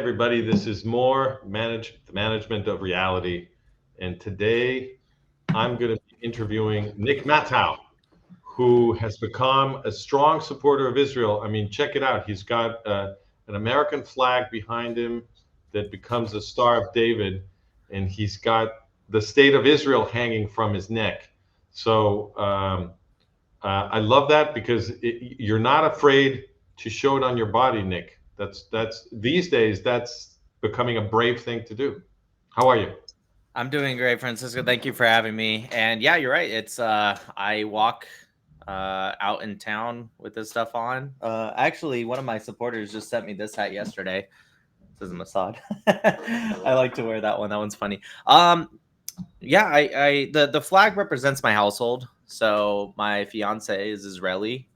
everybody. This is more the management of reality. And today I'm going to be interviewing Nick Matau, who has become a strong supporter of Israel. I mean, check it out. He's got an American flag behind him that becomes a Star of David, and he's got the state of Israel hanging from his neck. So I love that because you're not afraid to show it on your body, Nick. That's these days that's becoming a brave thing to do. How are you? I'm doing great, Francisco. Thank you for having me. And yeah, you're right. It's I walk out in town with this stuff on. Actually, one of my supporters just sent me this hat yesterday. This is Mossad. I like to wear that one. That one's funny. Yeah, the flag represents my household. So my fiance is Israeli.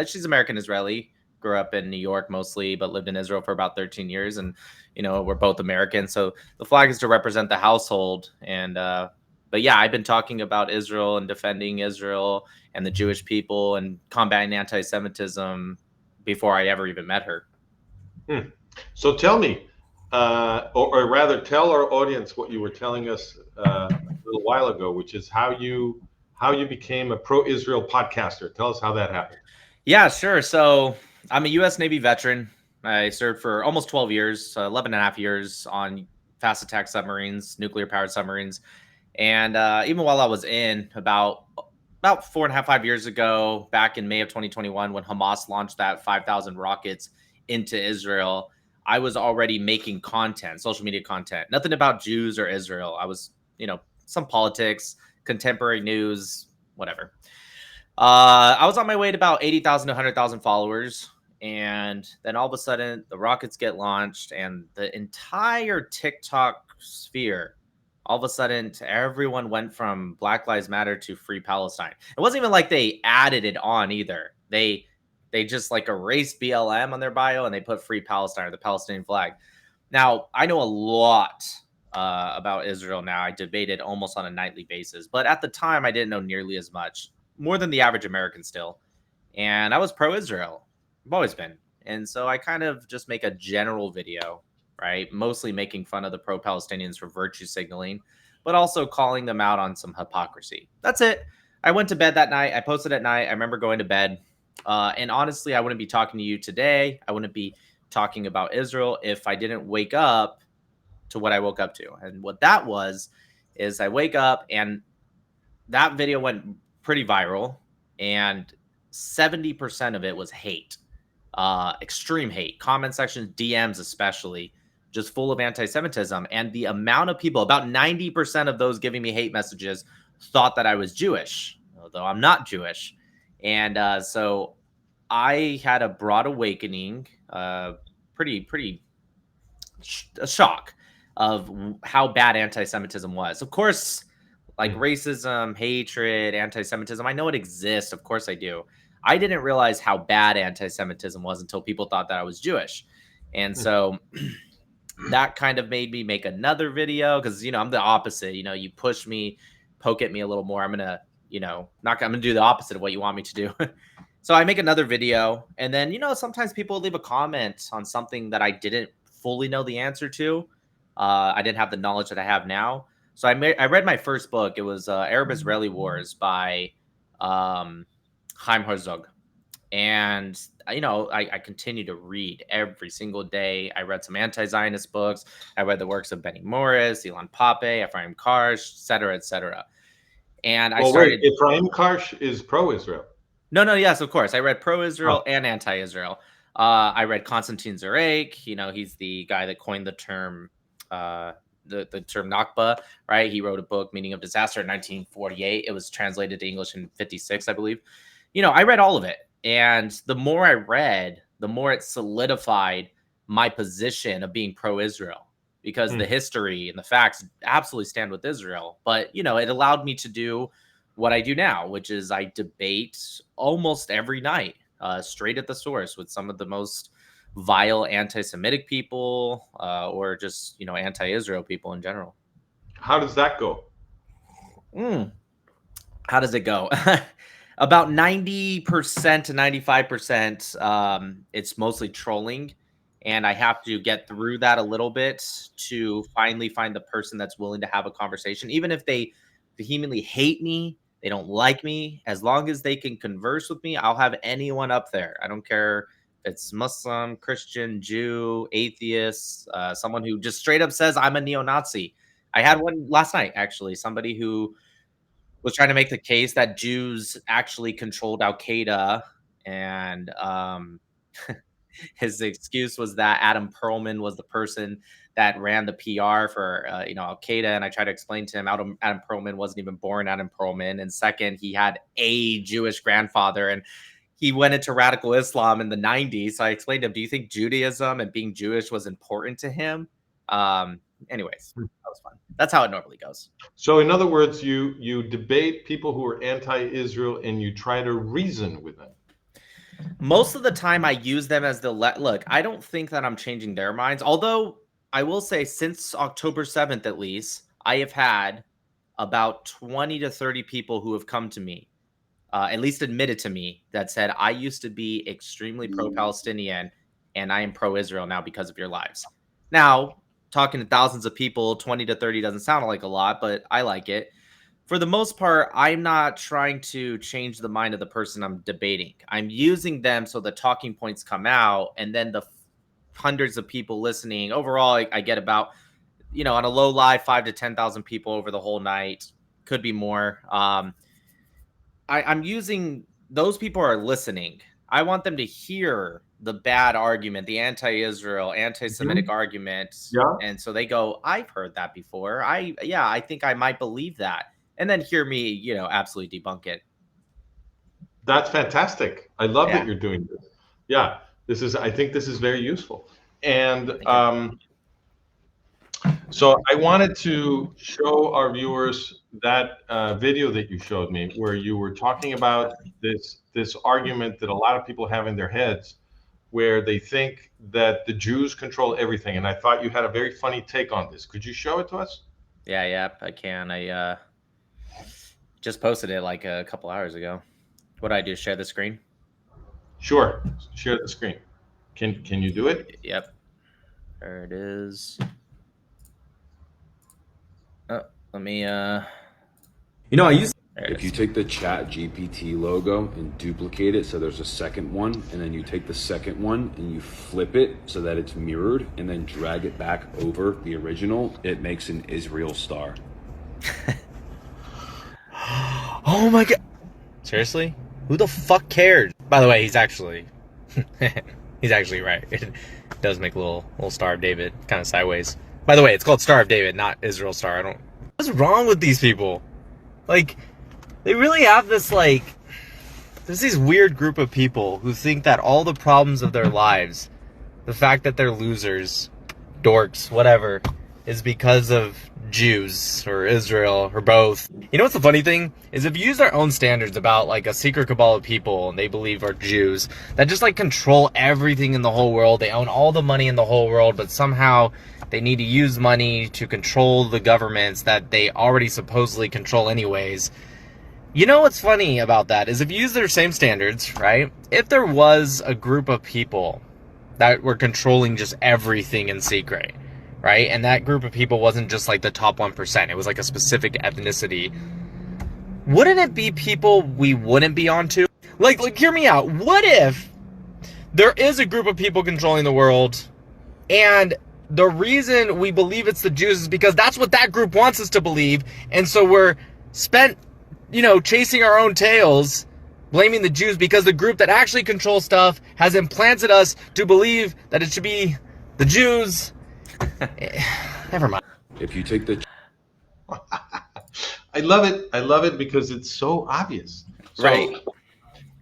She's American Israeli. Grew up in New York mostly, but lived in Israel for about 13 years, and we're both American. So the flag is to represent the household. And but yeah, I've been talking about Israel and defending Israel and the Jewish people and combating anti-Semitism before I ever even met her. So tell me, or rather, tell our audience what you were telling us a little while ago, which is how you became a pro-Israel podcaster. Tell us how that happened. Yeah, sure. So I'm a U.S. Navy veteran. I served for almost 12 years, 11 and a half years on fast attack submarines, nuclear powered submarines. And even while I was in, about 4.5, 5 years ago, back in May of 2021, when Hamas launched that 5,000 rockets into Israel, I was already making content, social media content, nothing about Jews or Israel. I was, some politics, contemporary news, whatever. I was on my way to about 80,000 to 100,000 followers. And then all of a sudden, the rockets get launched, and the entire TikTok sphere, all of a sudden, everyone went from Black Lives Matter to Free Palestine. It wasn't even like they added it on either. They just like erased BLM on their bio and they put Free Palestine or the Palestinian flag. Now, I know a lot about Israel now. I debate it almost on a nightly basis, but at the time, I didn't know nearly as much, more than the average American still. And I was pro-Israel. I've always been. And so I kind of just make a general video, right? Mostly making fun of the pro-Palestinians for virtue signaling, but also calling them out on some hypocrisy. That's it. I went to bed that night. I posted at night. I remember going to bed. And honestly, I wouldn't be talking to you today. I wouldn't be talking about Israel if I didn't wake up to what I woke up to. And what that was is I wake up and that video went pretty viral, and 70% of it was hate, extreme hate, comment sections, DMs especially, just full of anti-Semitism. And the amount of people, about 90% of those giving me hate messages, thought that I was Jewish, although I'm not Jewish. And so I had a broad awakening, pretty a shock of how bad anti-Semitism was. Of course, like racism, hatred, anti-Semitism, I know it exists. Of course I do. I didn't realize how bad anti-Semitism was until people thought that I was Jewish. And so that kind of made me make another video because, I'm the opposite. You push me, poke at me a little more. I'm going to, I'm going to do the opposite of what you want me to do. So I make another video. And then, sometimes people leave a comment on something that I didn't fully know the answer to. I didn't have the knowledge that I have now. So I read my first book. It was Arab-Israeli Wars by Chaim Herzog. And, I continue to read every single day. I read some anti-Zionist books. I read the works of Benny Morris, Ilan Pape, Ephraim Karsh, et cetera, et cetera. And I started... Wait, Ephraim Karsh is pro-Israel. No, yes, of course. I read pro-Israel and anti-Israel. I read Konstantin Zarek. He's the guy that coined the term... the term Nakba, right? He wrote a book, Meaning of Disaster, in 1948. It was translated to English in 56, I believe. I read all of it. And the more I read, the more it solidified my position of being pro-Israel, because the history and the facts absolutely stand with Israel. But, it allowed me to do what I do now, which is I debate almost every night, straight at the source, with some of the most vile anti-Semitic people, or just, anti-Israel people in general. How does that go? How does it go? About 90% to 95%, it's mostly trolling and I have to get through that a little bit to finally find the person that's willing to have a conversation, even if they vehemently hate me, they don't like me. As long as they can converse with me, I'll have anyone up there. I don't care if it's Muslim, Christian, Jew, atheist, someone who just straight up says I'm a neo-Nazi. I had one last night, actually, somebody who was trying to make the case that Jews actually controlled Al Qaeda, and his excuse was that Adam Perlman was the person that ran the PR for Al Qaeda. And I tried to explain to him Adam Perlman wasn't even born Adam Perlman, and second, he had a Jewish grandfather, and he went into radical Islam in the 90s. So I explained to him, do you think Judaism and being Jewish was important to him? Anyways, that was fun. That's how it normally goes. So in other words, you debate people who are anti-Israel and you try to reason with them. Most of the time I use them as the look. I don't think that I'm changing their minds. Although I will say since October 7th, at least, I have had about 20 to 30 people who have come to me, at least admitted to me, that said, I used to be extremely pro-Palestinian and I am pro-Israel now because of your lives. Now, talking to thousands of people, 20 to 30 doesn't sound like a lot, but I like it. For the most part, I'm not trying to change the mind of the person I'm debating. I'm using them so the talking points come out, and then the hundreds of people listening. Overall, I get about, on a low live, 5 to 10,000 people over the whole night. Could be more. I'm using those people are listening. I want them to hear the bad argument, the anti-Israel, anti-Semitic argument. Yeah. And so they go, I've heard that before. I think I might believe that. And then hear me, absolutely debunk it. That's fantastic. I love that you're doing this. Yeah, I think this is very useful. And so I wanted to show our viewers that video that you showed me, where you were talking about this argument that a lot of people have in their heads, where they think that the Jews control everything. And I thought you had a very funny take on this. Could you show it to us? Yeah, I can. I just posted it like a couple hours ago. What do I do? Share the screen? Sure. Share the screen. Can you do it? Yep. There it is. Oh, let me I use if you take the Chat GPT logo and duplicate it so there's a second one, and then you take the second one and you flip it so that it's mirrored and then drag it back over the original, it makes an Israel star. Oh my god. Seriously? Who the fuck cares? By the way, he's actually right. It does make a little Star of David kind of sideways. By the way, it's called Star of David, not Israel Star. What's wrong with these people? Like, they really have this, there's this weird group of people who think that all the problems of their lives, the fact that they're losers, dorks, whatever, is because of Jews or Israel or both. You know what's the funny thing? Is if you use their own standards about a secret cabal of people and they believe are Jews that just control everything in the whole world. They own all the money in the whole world, but somehow they need to use money to control the governments that they already supposedly control anyways. You know what's funny about that is if you use their same standards, right? If there was a group of people that were controlling just everything in secret, right? And that group of people wasn't just the top 1%. It was a specific ethnicity. Wouldn't it be people we wouldn't be onto? Hear me out. What if there is a group of people controlling the world, and the reason we believe it's the Jews is because that's what that group wants us to believe, and so we're spent, chasing our own tails, blaming the Jews because the group that actually controls stuff has implanted us to believe that it should be the Jews. Never mind. If you take the I love it because it's so obvious. So, right.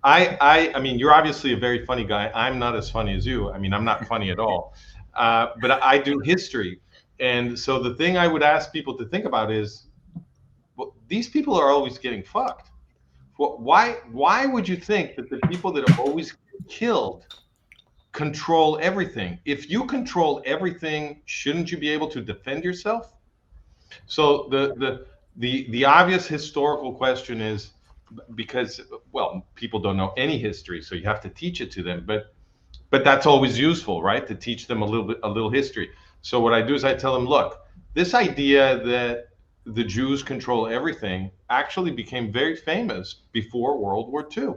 I mean, you're obviously a very funny guy. I'm not as funny as you. I mean, I'm not funny at all. But I do history. And so the thing I would ask people to think about is, well, these people are always getting fucked. Why would you think that the people that are always killed control everything? If you control everything, shouldn't you be able to defend yourself? So the obvious historical question is, because, well, people don't know any history, so you have to teach it to them. But but that's always useful, right? To teach them a little history. So what I do is I tell them, look, this idea that the Jews control everything actually became very famous before World War II.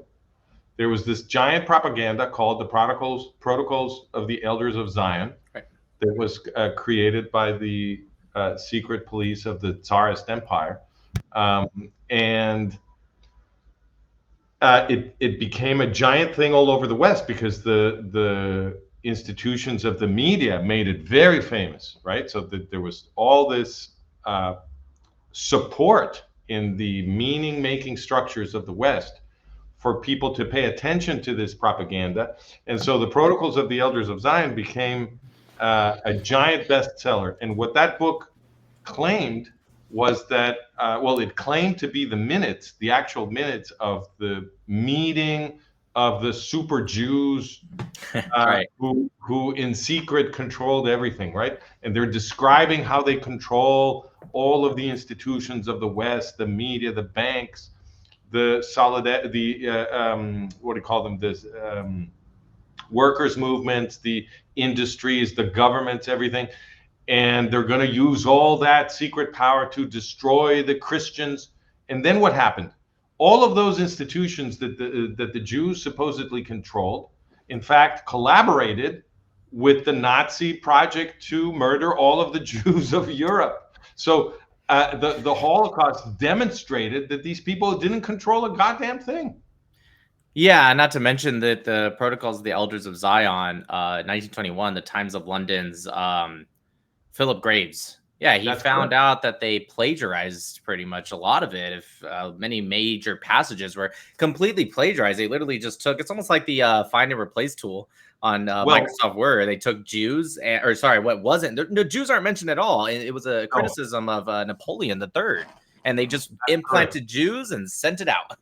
There was this giant propaganda called the Protocols of the Elders of Zion, Right. that was created by the secret police of the Tsarist Empire, and it became a giant thing all over the West because the institutions of the media made it very famous, right? So that there was all this support in the meaning-making structures of the West for people to pay attention to this propaganda. And so the Protocols of the Elders of Zion became a giant bestseller. And what that book claimed was that, well, it claimed to be the minutes, the actual minutes of the meeting of the super Jews Right. who in secret controlled everything, right? And they're describing how they control all of the institutions of the West, the media, the banks, the what do you call them? This workers' movements, the industries, the governments, everything. And they're going to use all that secret power to destroy the Christians. And then what happened? All of those institutions that the Jews supposedly controlled, in fact, collaborated with the Nazi project to murder all of the Jews of Europe. So the Holocaust demonstrated that these people didn't control a goddamn thing. Yeah, not to mention that the Protocols of the Elders of Zion, 1921, the Times of London's Philip Graves. Yeah, he That's found correct. out that they plagiarized pretty much a lot of it. If many major passages were completely plagiarized, they literally just took. It's almost like the find and replace tool on Well, Microsoft Word. They took Jews, or sorry, what wasn't? No, Jews aren't mentioned at all. It was a no, criticism of Napoleon III, and they just that's correct. implanted Jews and sent it out.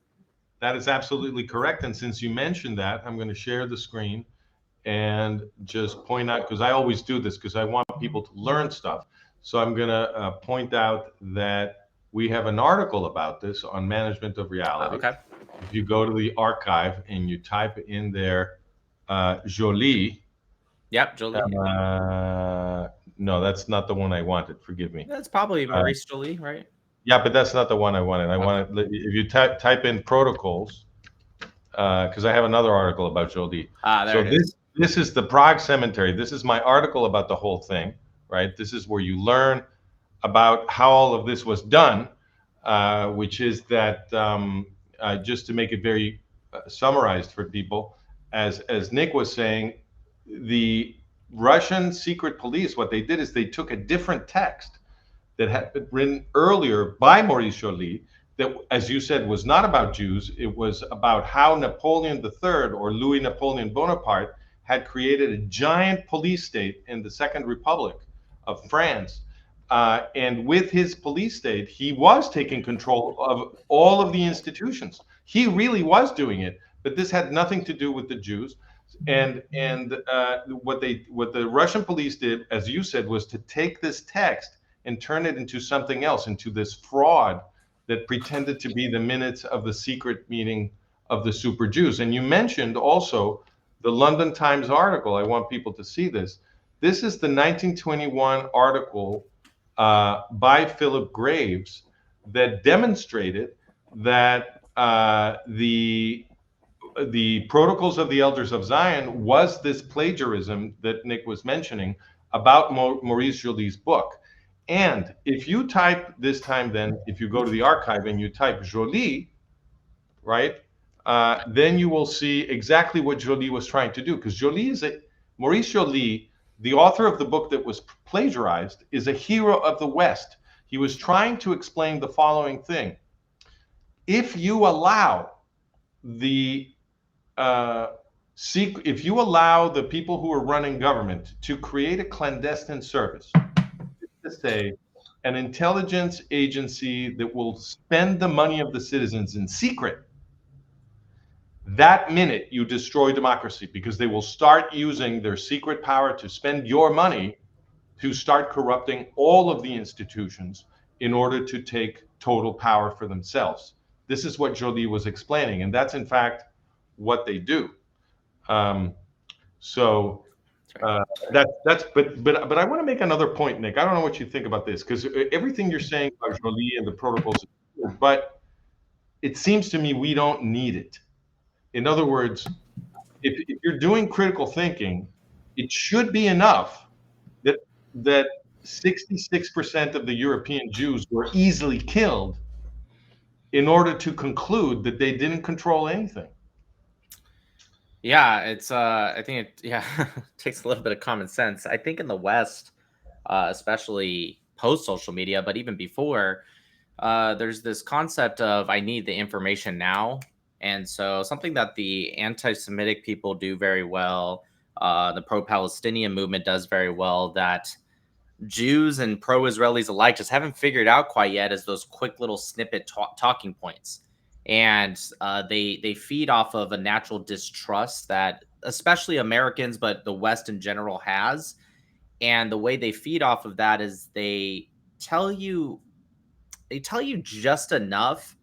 That is absolutely correct. And since you mentioned that, I'm going to share the screen and just point out, because I always do this because I want people to learn stuff. So I'm going to point out that we have an article about this on management of reality. Okay. If you go to the archive and you type in there Jolie. Yep, Jolie. No, that's not the one I wanted. Forgive me. That's probably Maurice Jolie, right? Yeah, but that's not the one I wanted. I wanted, if you type in protocols, because I have another article about Jolie. There it is. This is the Prague Cemetery. This is my article about the whole thing, right? This is where you learn about how all of this was done, which is that, just to make it very summarized for people, as Nick was saying, the Russian secret police, what they did is they took a different text that had been written earlier by Maurice Joly, that, as you said, was not about Jews. It was about how Napoleon III, or Louis Napoleon Bonaparte, had created a giant police state in the Second Republic of France. And with his police state, he was taking control of all of the institutions. He really was doing it, but this had nothing to do with the Jews. And what the Russian police did, as you said, was to take this text and turn it into something else, into this fraud that pretended to be the minutes of the secret meeting of the super Jews. And you mentioned also the London Times article. I want people to see this. This is the 1921 article by Philip Graves that demonstrated that the Protocols of the Elders of Zion was this plagiarism that Nick was mentioning about Maurice Joly's book. And if you type this time, then if you go to the archive and you type Joly, right, then you will see exactly what Joly was trying to do. Because Maurice Joly, the author of the book that was plagiarized, is a hero of the West. He was trying to explain the following thing. If you allow if you allow the people who are running government to create a clandestine service, to say an intelligence agency that will spend the money of the citizens in secret, that minute you destroy democracy, because they will start using their secret power to spend your money to start corrupting all of the institutions in order to take total power for themselves. This is what Joly was explaining, and that's in fact what they do. So but I want to make another point, Nick. I don't know what you think about this, because everything you're saying about Jolie and the protocols, but it seems to me we don't need it. In other words, if you're doing critical thinking, it should be enough that 66% of the European Jews were easily killed in order to conclude that they didn't control anything. Yeah, it's I think it takes a little bit of common sense. I think in the West, especially post social media, but even before, there's this concept of I need the information now. And so something that the anti-Semitic people do very well, the pro-Palestinian movement does very well, that Jews and pro-Israelis alike just haven't figured out quite yet, is those quick little snippet talking points. And they feed off of a natural distrust that especially Americans, but the West in general has. And the way they feed off of that is tell you they tell you just enough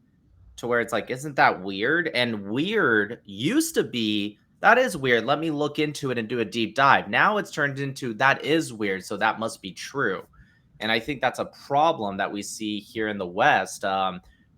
to where it's like, isn't that weird? And weird used to be, that is weird, let me look into it and do a deep dive. Now it's turned into, that is weird, so that must be true. And I think that's a problem that we see here in the West.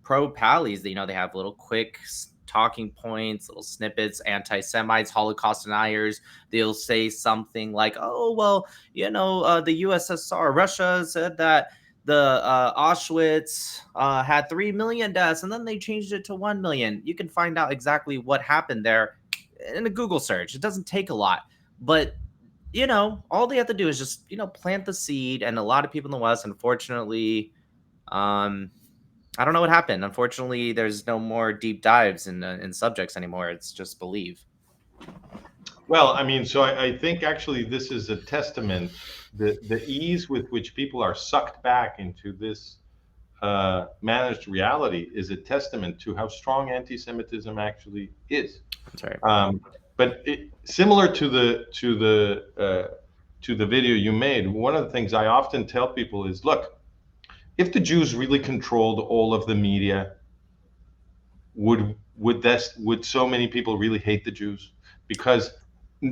Pro-Pallies, they have little quick talking points, little snippets, anti-Semites, Holocaust deniers. They'll say something like, oh, well, the USSR, Russia said that the Auschwitz had 3 million deaths, and then they changed it to 1 million. You can find out exactly what happened there in a Google search. It doesn't take a lot, but all they have to do is just plant the seed. And a lot of people in the West, unfortunately, I don't know what happened. Unfortunately, there's no more deep dives in subjects anymore. It's just believe. Well, I mean, so I think actually this is a testament, the ease with which people are sucked back into this managed reality is a testament to how strong anti-Semitism actually is. That's right. But similar to the video you made, one of the things I often tell people is, look, if the Jews really controlled all of the media, would so many people really hate the Jews? Because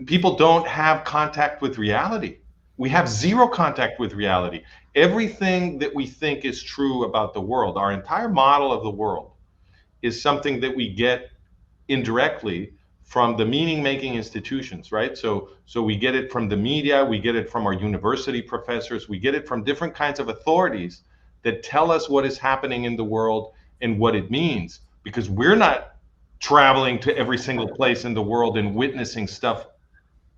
people don't have contact with reality. We have zero contact with reality. Everything that we think is true about the world, our entire model of the world, is something that we get indirectly from the meaning-making institutions, right? So we get it from the media, we get it from our university professors, we get it from different kinds of authorities that tell us what is happening in the world and what it means, because we're not traveling to every single place in the world and witnessing stuff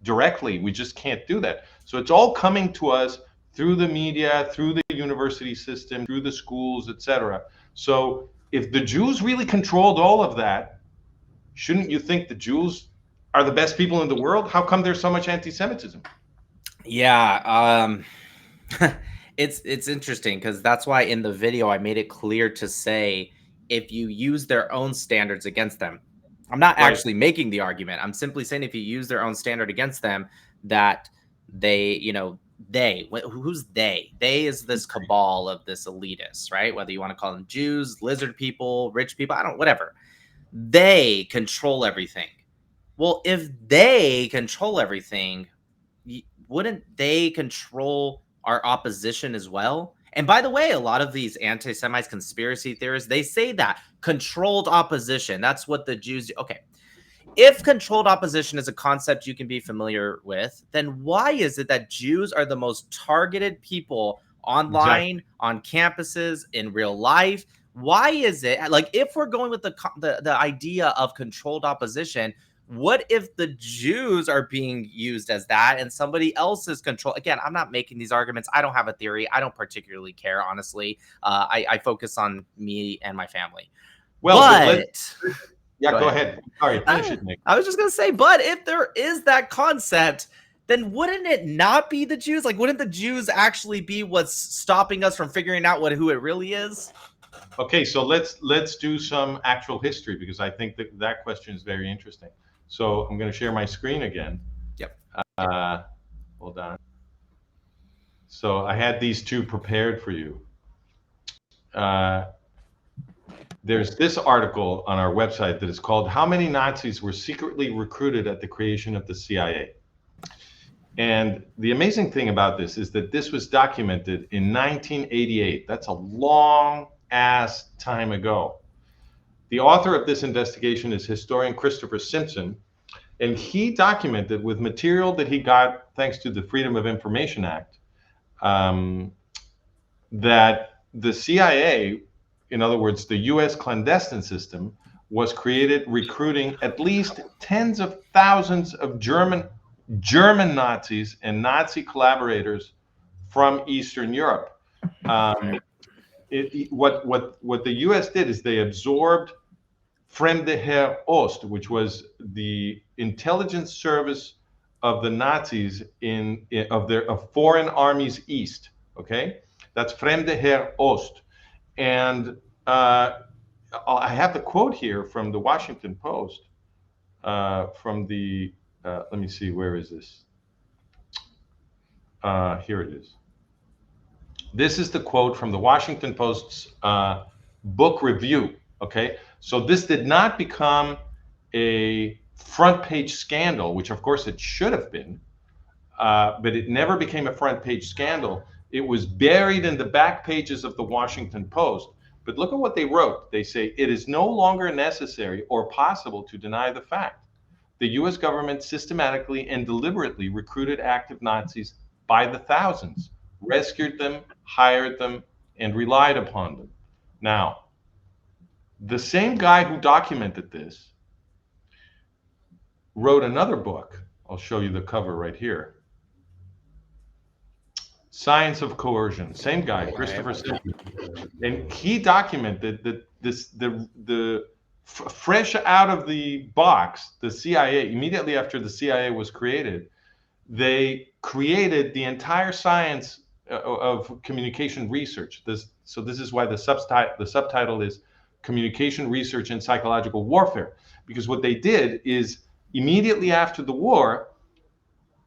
directly. We just can't do that. So it's all coming to us through the media, through the university system, through the schools, etc. So if the Jews really controlled all of that, shouldn't you think the Jews are the best people in the world? How come there's so much anti-Semitism? Yeah, it's interesting, because that's why in the video I made it clear to say, if you use their own standards against them, I'm not actually making the argument. I'm simply saying if you use their own standard against them, that they, who's they? They is this cabal of this elitists, right? Whether you want to call them Jews, lizard people, rich people, whatever. They control everything. Well, if they control everything, wouldn't they control our opposition as well? And by the way, a lot of these anti-Semites, conspiracy theorists, they say that controlled opposition, that's what the Jews do. Okay, if controlled opposition is a concept you can be familiar with, then why is it that Jews are the most targeted people online, on campuses, in real life? Why is it, like, if we're going with the idea of controlled opposition, what if the Jews are being used as that and somebody else is control? Again, I'm not making these arguments. I don't have a theory. I don't particularly care, honestly. I focus on me and my family. Well, go ahead. Sorry, finish it, Nick. I was just going to say, but if there is that concept, then wouldn't it not be the Jews? Like, wouldn't the Jews actually be what's stopping us from figuring out who it really is? Okay, so let's do some actual history, because I think that question is very interesting. So I'm going to share my screen again. Yep. Hold on. So I had these two prepared for you. There's this article on our website that is called "How Many Nazis Were Secretly Recruited at the Creation of the CIA?" And the amazing thing about this is that this was documented in 1988. That's a long ass time ago. The author of this investigation is historian Christopher Simpson, and he documented with material that he got thanks to the Freedom of Information Act, that the CIA, in other words, the US clandestine system, was created recruiting at least tens of thousands of German Nazis and Nazi collaborators from Eastern Europe. What the US did is they absorbed Fremde Heer Ost, which was the intelligence service of the Nazis of foreign armies east. Okay, that's Fremde Heer Ost, and I have the quote here from the Washington Post. From the let me see, where is this? Here it is. This is the quote from the Washington Post's book review. Okay, so this did not become a front page scandal, which of course it should have been, but it never became a front page scandal. It was buried in the back pages of the Washington Post. But look at what they wrote. They say, it is no longer necessary or possible to deny the fact. The US government systematically and deliberately recruited active Nazis by the thousands, rescued them, hired them, and relied upon them. Now, the same guy who documented this wrote another book. I'll show you the cover right here. Science of Coercion. Same guy, Christopher Simpson. And he documented that the fresh out of the box, the CIA, immediately after the CIA was created, they created the entire science of communication research. So this is why the subtitle is Communication Research and Psychological Warfare, because what they did is immediately after the war,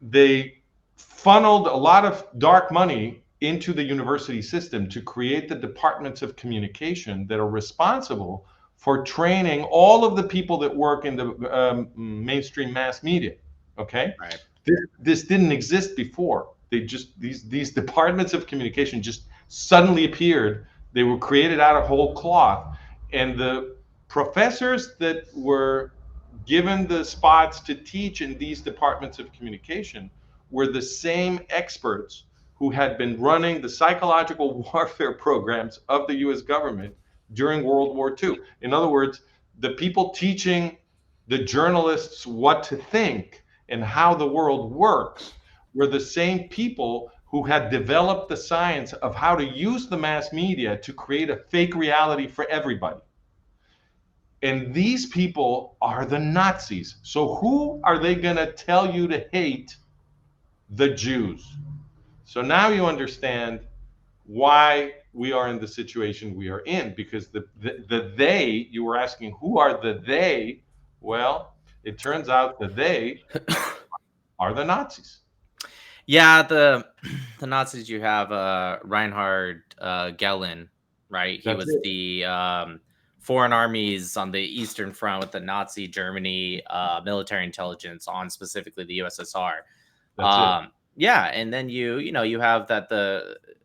they funneled a lot of dark money into the university system to create the departments of communication that are responsible for training all of the people that work in the mainstream mass media. Okay, right. This didn't exist before. They just these departments of communication just suddenly appeared. They were created out of whole cloth, and the professors that were given the spots to teach in these departments of communication were the same experts who had been running the psychological warfare programs of the US government during World War II. In other words, the people teaching the journalists what to think and how the world works were the same people who had developed the science of how to use the mass media to create a fake reality for everybody. And these people are the Nazis. So who are they going to tell you to hate? The Jews. So now you understand why we are in the situation we are in, because the they, you were asking who are the they? Well, it turns out the they are the Nazis. Yeah, the Nazis. You have Reinhard Gehlen, right? He was the foreign armies on the Eastern Front with the Nazi Germany military intelligence on specifically the USSR. Yeah, and then you have that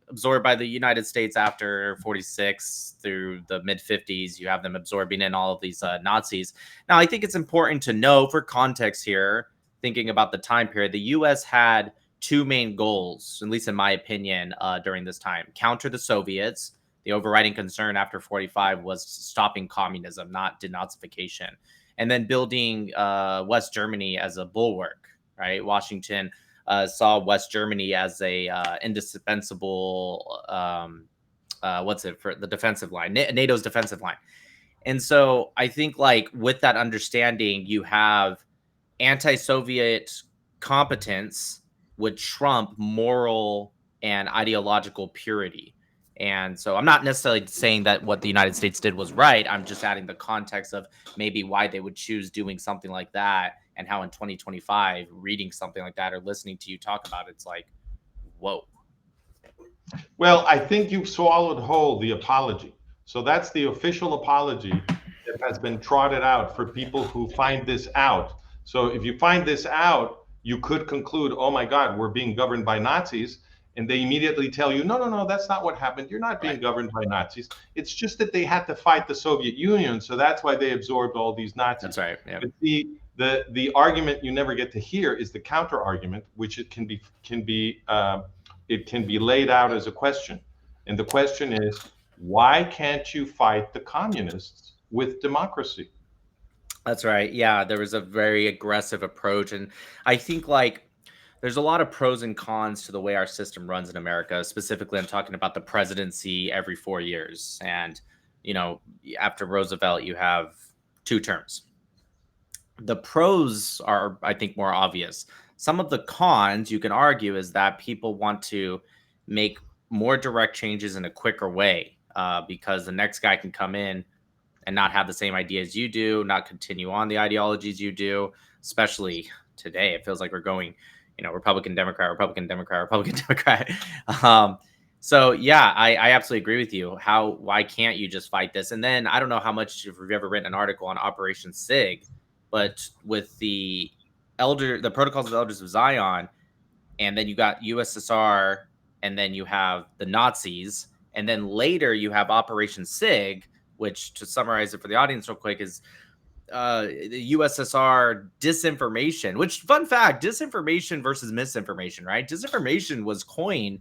absorbed by the United States after 46 through the mid 50s. You have them absorbing in all of these Nazis. Now, I think it's important to know for context here, thinking about the time period, the U.S. had two main goals, at least in my opinion, during this time: counter the Soviets. The overriding concern after 45 was stopping communism, not denazification, and then building West Germany as a bulwark. Right, Washington saw West Germany as a indispensable for the defensive line, NATO's defensive line. And so I think, like, with that understanding, you have anti-Soviet competence would trump moral and ideological purity. And so I'm not necessarily saying that what the United States did was right. I'm just adding the context of maybe why they would choose doing something like that, and how in 2025, reading something like that or listening to you talk about it's like, whoa. Well, I think you've swallowed whole the apology. So that's the official apology that has been trotted out for people who find this out. So if you find this out, you could conclude, oh my God, we're being governed by Nazis. And they immediately tell you, no, no, no, that's not what happened. You're not being Right. governed by Nazis. It's just that they had to fight the Soviet Union. So that's why they absorbed all these Nazis. That's right. Yeah. But the argument you never get to hear is the counter argument, which it can be laid out as a question. And the question is, why can't you fight the communists with democracy? That's right. Yeah, there was a very aggressive approach, and I think like there's a lot of pros and cons to the way our system runs in America. Specifically, I'm talking about the presidency every 4 years, and after Roosevelt, you have 2 terms. The pros are, I think, more obvious. Some of the cons you can argue is that people want to make more direct changes in a quicker way because the next guy can come in and not have the same ideas you do, not continue on the ideologies you do, especially today. It feels like we're going, Republican, Democrat, Republican, Democrat, Republican, Democrat. So yeah, I absolutely agree with you. Why can't you just fight this? And then I don't know how much, if you've ever written an article on Operation SIG, but with the Protocols of the Elders of Zion, and then you got USSR, and then you have the Nazis, and then later you have Operation SIG, which, to summarize it for the audience real quick, is the USSR disinformation. Which, fun fact, disinformation versus misinformation, right? Disinformation was coined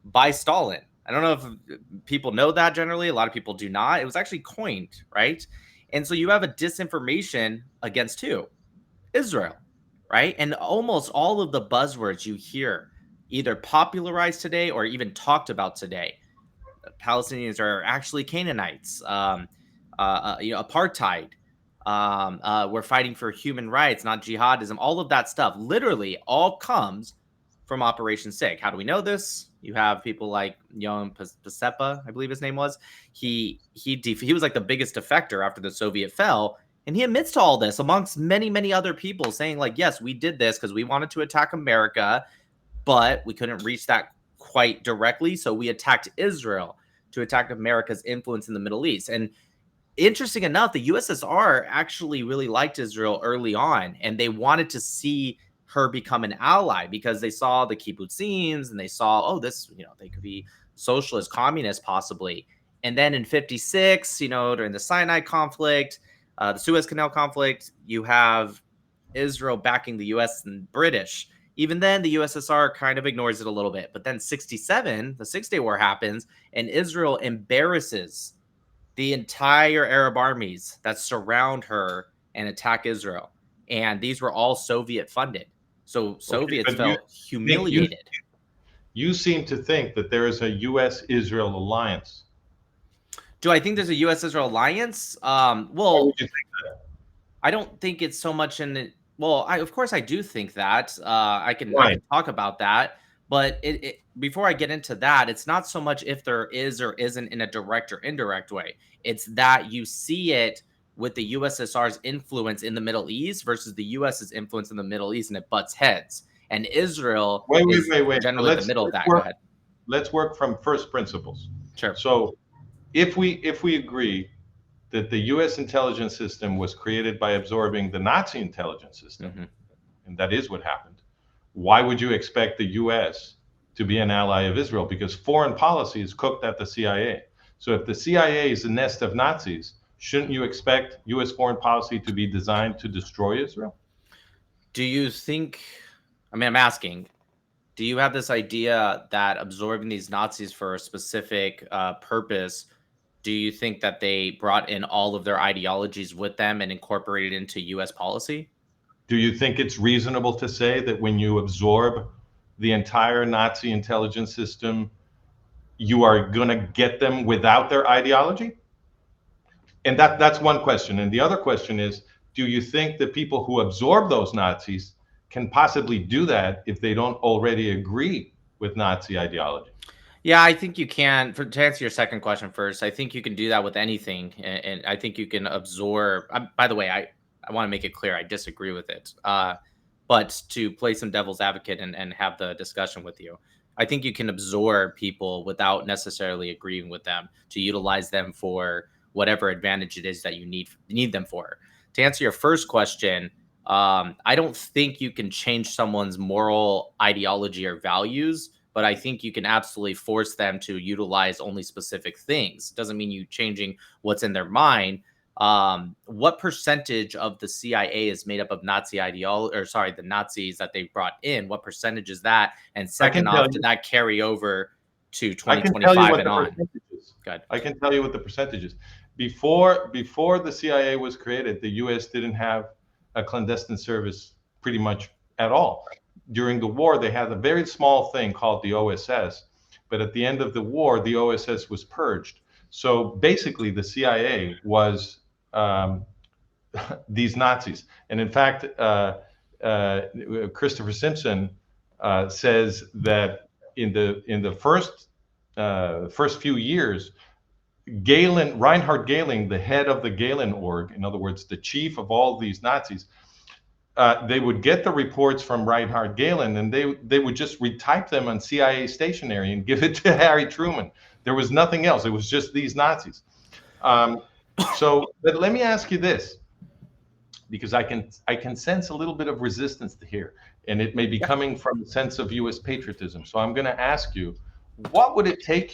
by Stalin. I don't know if people know that generally. A lot of people do not. It was actually coined, right? And so you have a disinformation against who? Israel, right? And almost all of the buzzwords you hear either popularized today or even talked about today. Palestinians are actually Canaanites, apartheid. We're fighting for human rights, not jihadism. All of that stuff literally all comes from Operation SIG. How do we know this? You have people like Yoam Pasepa, I believe his name was. He was like the biggest defector after the Soviet fell, and he admits to all this amongst many, many other people, saying like, yes, we did this because we wanted to attack America, but we couldn't reach that quite directly, so we attacked Israel to attack America's influence in the Middle East. And interesting enough, the USSR actually really liked Israel early on, and they wanted to see her become an ally because they saw the kibbutzim and they saw, oh, this, they could be socialist, communist, possibly. And then in 56, during the Sinai conflict, the Suez Canal conflict, you have Israel backing the US and British. Even then, the USSR kind of ignores it a little bit. But then 67, the Six-Day War happens, and Israel embarrasses the entire Arab armies that surround her and attack Israel. And these were all Soviet funded. So Soviets felt humiliated. You seem to think that there is a U.S.-Israel alliance. Do I think there's a U.S.-Israel alliance? Well, why would you think that? I don't think it's so much in. Well, of course I do think that. I can talk about that. But before I get into that, it's not so much if there is or isn't in a direct or indirect way. It's that you see it with the USSR's influence in the Middle East versus the US's influence in the Middle East, and it butts heads. And Israel is generally the middle of that. Go ahead. Let's work from first principles. Sure. So if we agree that the U.S. intelligence system was created by absorbing the Nazi intelligence system, and that is what happened, why would you expect the U.S. to be an ally of Israel? Because foreign policy is cooked at the CIA. So if the CIA is a nest of Nazis, shouldn't you expect U.S. foreign policy to be designed to destroy Israel? Do you think, I'm asking, do you have this idea that absorbing these Nazis for a specific purpose, do you think that they brought in all of their ideologies with them and incorporated into U.S. policy? Do you think it's reasonable to say that when you absorb the entire Nazi intelligence system, you are going to get them without their ideology? And that's one question. And the other question is, do you think that people who absorb those Nazis can possibly do that if they don't already agree with Nazi ideology? Yeah, I think you can. To answer your second question first, I think you can do that with anything. And I think you can absorb. By the way, I want to make it clear, I disagree with it. But to play some devil's advocate and have the discussion with you, I think you can absorb people without necessarily agreeing with them to utilize them for whatever advantage it is that you need them for. To answer your first question, I don't think you can change someone's moral ideology or values, but I think you can absolutely force them to utilize only specific things. Doesn't mean you changing what's in their mind. What percentage of the CIA is made up of Nazi ideology, or sorry, the Nazis that they brought in? What percentage is that? And second off, did that carry over to 2025 and on? Good. I can tell you what the percentage is. Before the CIA was created, the U.S. didn't have a clandestine service pretty much at all. During the war, they had a very small thing called the OSS, but at the end of the war, the OSS was purged. So basically, the CIA was these Nazis. And in fact, Christopher Simpson says that in the first few years, Reinhard Gehlen, the head of the Gehlen org, in other words, the chief of all these Nazis, they would get the reports from Reinhard Gehlen and they would just retype them on CIA stationery and give it to Harry Truman. There was nothing else. It was just these Nazis. But let me ask you this, because I can sense a little bit of resistance to here, and it may be coming from a sense of U.S. patriotism. So I'm going to ask you, what would it take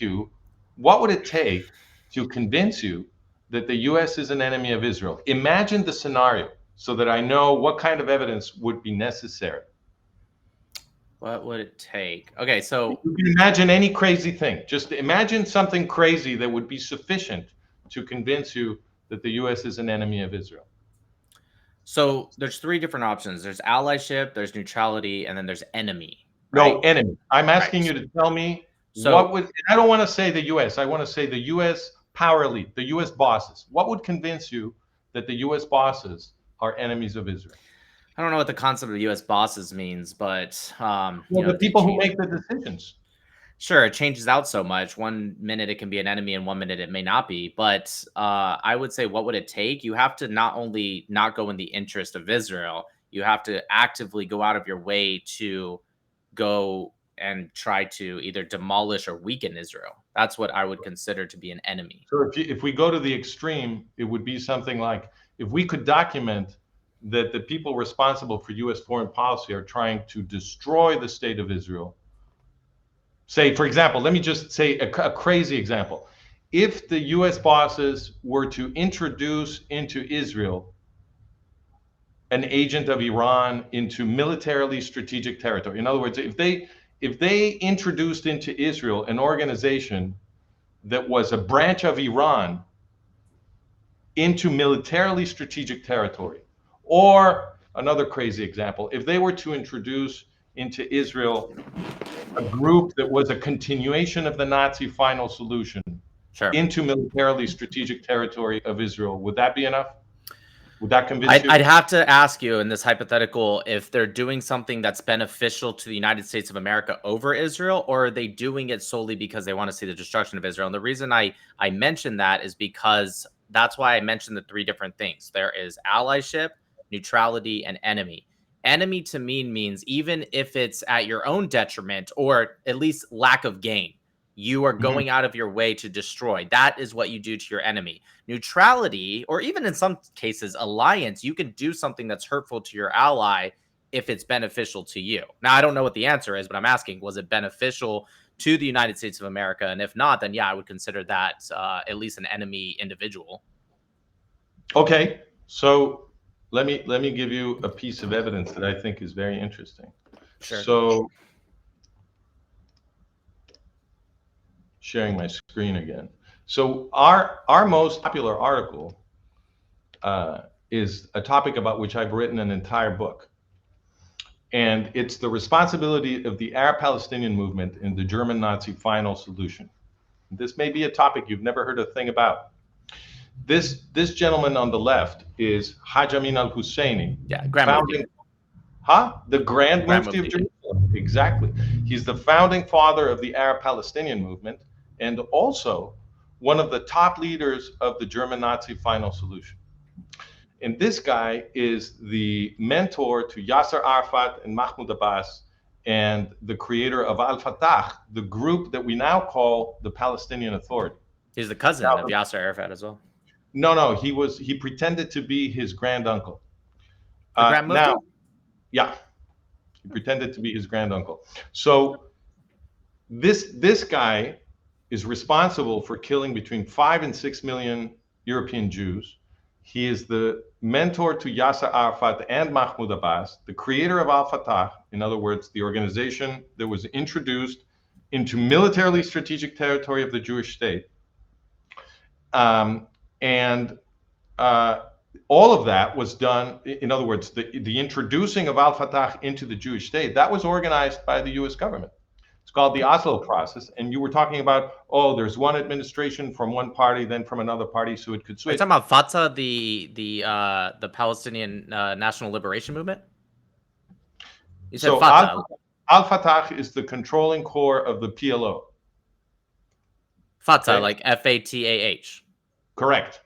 to convince you that the U.S. is an enemy of Israel? Imagine the scenario so that I know what kind of evidence would be necessary. What would it take? Okay, so you can imagine any crazy thing. Just imagine something crazy that would be sufficient to convince you that the U.S. is an enemy of Israel. So there's three different options. There's allyship, there's neutrality, and then there's enemy. Right? No, enemy. I'm asking you to tell me what would. I don't want to say the U.S. I want to say the U.S. power elite, the U.S. bosses. What would convince you that the U.S. bosses are enemies of Israel? I don't know what the concept of U.S. bosses means, but the people who make the decisions. Sure, it changes out so much. 1 minute it can be an enemy, and 1 minute it may not be. But I would say, what would it take? You have to not only not go in the interest of Israel, you have to actively go out of your way to go and try to either demolish or weaken Israel. That's what I would consider to be an enemy. So if we go to the extreme, it would be something like, if we could document that the people responsible for U.S. foreign policy are trying to destroy the state of Israel. Say, for example, let me just say a crazy example. If the U.S. bosses were to introduce into Israel an agent of Iran into militarily strategic territory, in other words, if they introduced into Israel an organization that was a branch of Iran into militarily strategic territory, or another crazy example, if they were to introduce into Israel a group that was a continuation of the Nazi final solution into militarily strategic territory of Israel, would that be enough? Would that convince you? I'd have to ask you in this hypothetical if they're doing something that's beneficial to the United States of America over Israel, or are they doing it solely because they want to see the destruction of Israel? And the reason I mentioned that is because that's why I mentioned the three different things. There is allyship, neutrality, and enemy. Enemy to me means even if it's at your own detriment or at least lack of gain, you are going out of your way to destroy. That is what you do to your enemy. Neutrality, or even in some cases, alliance, you can do something that's hurtful to your ally if it's beneficial to you. Now, I don't know what the answer is, but I'm asking, was it beneficial to the United States of America? And if not, then yeah, I would consider that at least an enemy individual. Okay, so let me give you a piece of evidence that I think is very interesting. Sure. So, sharing my screen again. So our most popular article is a topic about which I've written an entire book. And it's the responsibility of the Arab-Palestinian movement in the German Nazi final solution. This may be a topic you've never heard a thing about. This gentleman on the left is Haj Amin al-Husseini. Yeah, the Grand Mufti of Jerusalem. Exactly. He's the founding father of the Arab-Palestinian movement and also one of the top leaders of the German Nazi final solution. And this guy is the mentor to Yasser Arafat and Mahmoud Abbas and the creator of Al-Fatah, the group that we now call the Palestinian Authority. He's the cousin of Yasser Arafat as well. No, he pretended to be his granduncle. The Grand Mufti? Now, yeah, he pretended to be his granduncle. So this guy is responsible for killing between 5 and 6 million European Jews. He is the mentor to Yasser Arafat and Mahmoud Abbas, the creator of Al-Fatah, in other words, the organization that was introduced into militarily strategic territory of the Jewish state. And all of that was done, in other words, the introducing of Al-Fatah into the Jewish state, that was organized by the US government. It's called the Oslo process. And you were talking about, oh, there's one administration from one party, then from another party, so it could Are you switch. talking about Fatah, the Palestinian National Liberation Movement? You said So Fatah. Al-Fatah is the controlling core of the PLO. Fatah, Okay. like Fatah. Correct.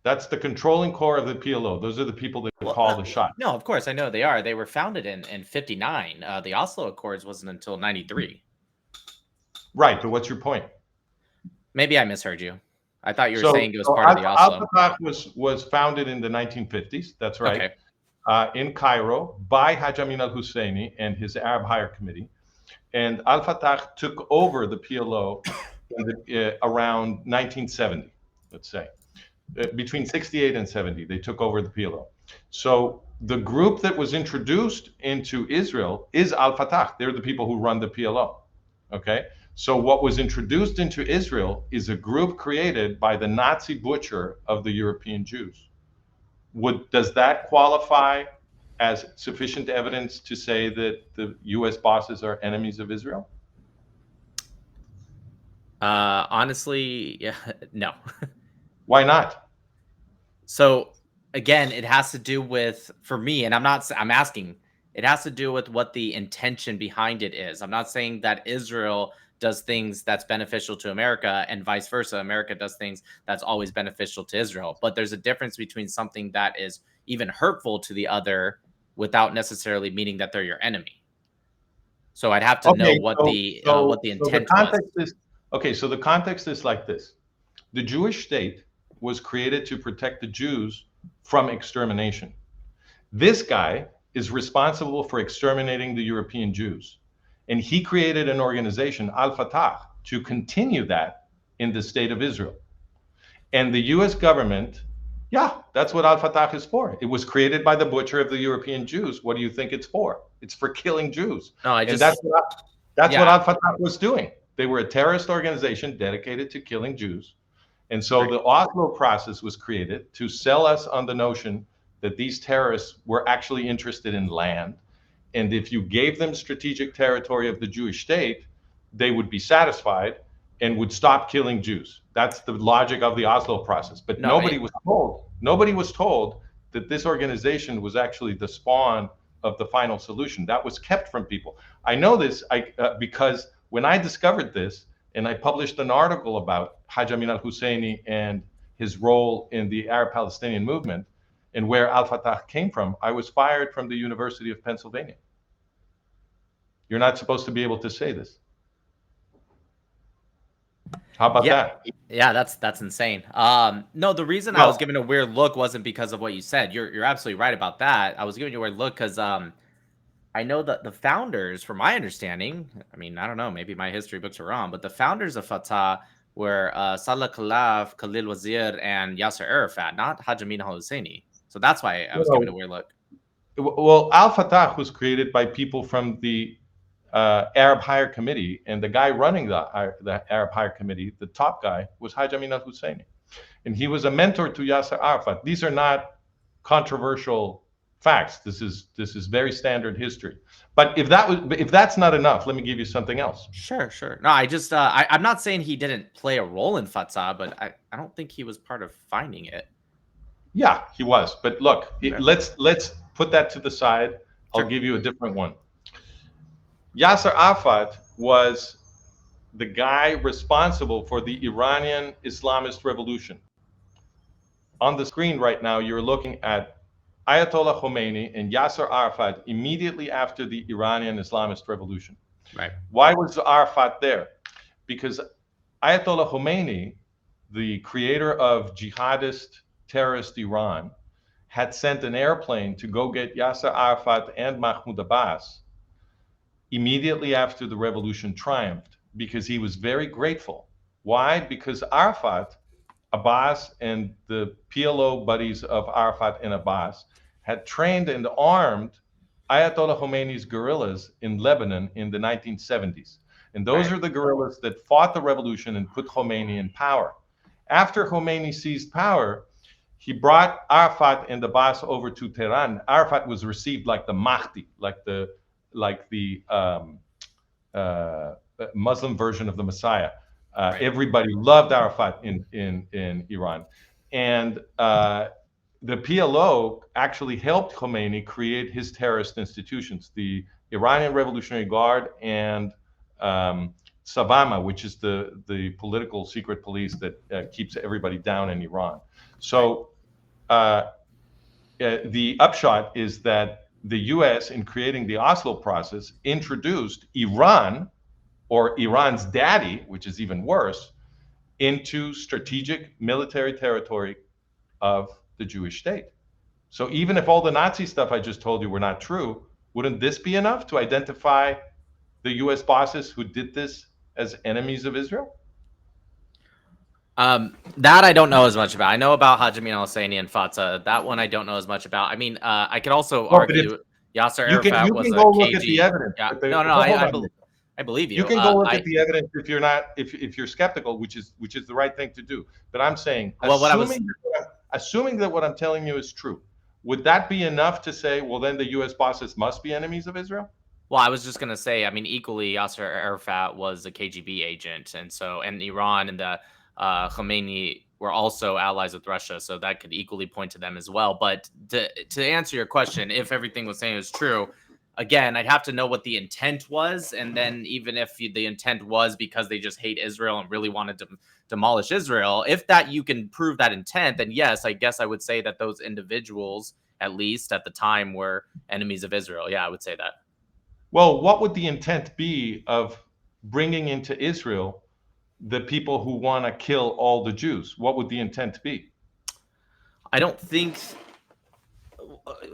That's the controlling core of the PLO. Those are the people that call the shot. No, of course, I know they are. They were founded in 59. The Oslo Accords wasn't until 93. Right, but what's your point? Maybe I misheard you. I thought you were saying it was part of the Oslo. Al-Fatah was founded in the 1950s. That's right. Okay. In Cairo by Haj Amin al-Husseini and his Arab Higher Committee. And Al-Fatah took over the PLO around 1970, let's say. Between 68 and 70, they took over the PLO. So the group that was introduced into Israel is Al-Fatah. They're the people who run the PLO. Okay? So what was introduced into Israel is a group created by the Nazi butcher of the European Jews. Does that qualify as sufficient evidence to say that the U.S. bosses are enemies of Israel? Honestly, yeah, no. Why not? So again, it has to do with, for me, and I'm asking, it has to do with what the intention behind it is. I'm not saying that Israel does things that's beneficial to America and vice versa. America does things that's always beneficial to Israel. But there's a difference between something that is even hurtful to the other without necessarily meaning that they're your enemy. So I'd have to know what the intent was. Okay, so the context is like this. The Jewish state was created to protect the Jews from extermination. This guy is responsible for exterminating the European Jews. And he created an organization, Al-Fatah, to continue that in the state of Israel. And the US government, yeah, that's what Al-Fatah is for. It was created by the butcher of the European Jews. What do you think it's for? It's for killing Jews. No, that's what Al-Fatah was doing. They were a terrorist organization dedicated to killing Jews. And so the Oslo process was created to sell us on the notion that these terrorists were actually interested in land. And if you gave them strategic territory of the Jewish state, they would be satisfied and would stop killing Jews. That's the logic of the Oslo process. But nobody was told that this organization was actually the spawn of the final solution. That was kept from people. I know this because when I discovered this and I published an article about Haj Amin al-Husseini and his role in the Arab-Palestinian movement and where Al-Fatah came from, I was fired from the University of Pennsylvania. You're not supposed to be able to say this. How about that? Yeah, that's insane. No, the reason I was giving a weird look wasn't because of what you said. You're absolutely right about that. I was giving you a weird look because I know that the founders, from my understanding, I mean, I don't know, maybe my history books are wrong, but the founders of Fatah were Salah Khalaf, Khalil Wazir, and Yasser Arafat, not Haj Amin al-Husseini. So that's why I was giving a weird look. Well, Al-Fatah was created by people from the Arab Higher Committee, and the guy running the Arab Higher Committee, the top guy, was Haj Amin al-Husseini. And he was a mentor to Yasser Arafat. These are not controversial facts. This is very standard history. But if that's not enough, let me give you something else. Sure. No, I'm not saying he didn't play a role in Fatah, but I don't think he was part of finding it. Yeah, he was. But look, let's put that to the side. I'll give you a different one. Yasser Arafat was the guy responsible for the Iranian Islamist revolution. On the screen right now, you're looking at Ayatollah Khomeini and Yasser Arafat immediately after the Iranian Islamist revolution. Right. Why was Arafat there? Because Ayatollah Khomeini, the creator of jihadist terrorist Iran, had sent an airplane to go get Yasser Arafat and Mahmoud Abbas immediately after the revolution triumphed, because he was very grateful. Why? Because Arafat, Abbas, and the PLO buddies of Arafat and Abbas had trained and armed Ayatollah Khomeini's guerrillas in Lebanon in the 1970s. And those are the guerrillas that fought the revolution and put Khomeini in power. After Khomeini seized power, he brought Arafat and Abbas over to Tehran. Arafat was received like the Mahdi, like the Muslim version of the Messiah. Everybody loved Arafat in Iran. And the PLO actually helped Khomeini create his terrorist institutions, the Iranian Revolutionary Guard and Savama, which is the political secret police that keeps everybody down in Iran. So the upshot is that the US, in creating the Oslo process, introduced Iran, or Iran's daddy, which is even worse, into strategic military territory of the Jewish state. So even if all the Nazi stuff I just told you were not true, wouldn't this be enough to identify the US bosses who did this as enemies of Israel? That I don't know as much about. I know about Haj Amin al-Husseini and Fatah. That one I don't know as much about. I mean, I could also argue Yasser Arafat was a look at KG. the evidence. Yeah. But No, I believe you. You can go look at the evidence if you're not, if you're skeptical, which is the right thing to do. But I'm saying, assuming that what I'm telling you is true, would that be enough to say, well, then the U.S. bosses must be enemies of Israel? Well, I was just gonna say, I mean, equally, Yasser Arafat was a KGB agent, and Iran and the Khomeini were also allies with Russia, so that could equally point to them as well. But to answer your question, if everything was saying is true, again, I'd have to know what the intent was, and then even if the intent was because they just hate Israel and really wanted to demolish Israel, if that you can prove that intent, then yes, I guess I would say that those individuals, at least at the time, were enemies of Israel. Yeah, I would say that. Well, what would the intent be of bringing into Israel the people who want to kill all the Jews? What would the intent be? I don't think,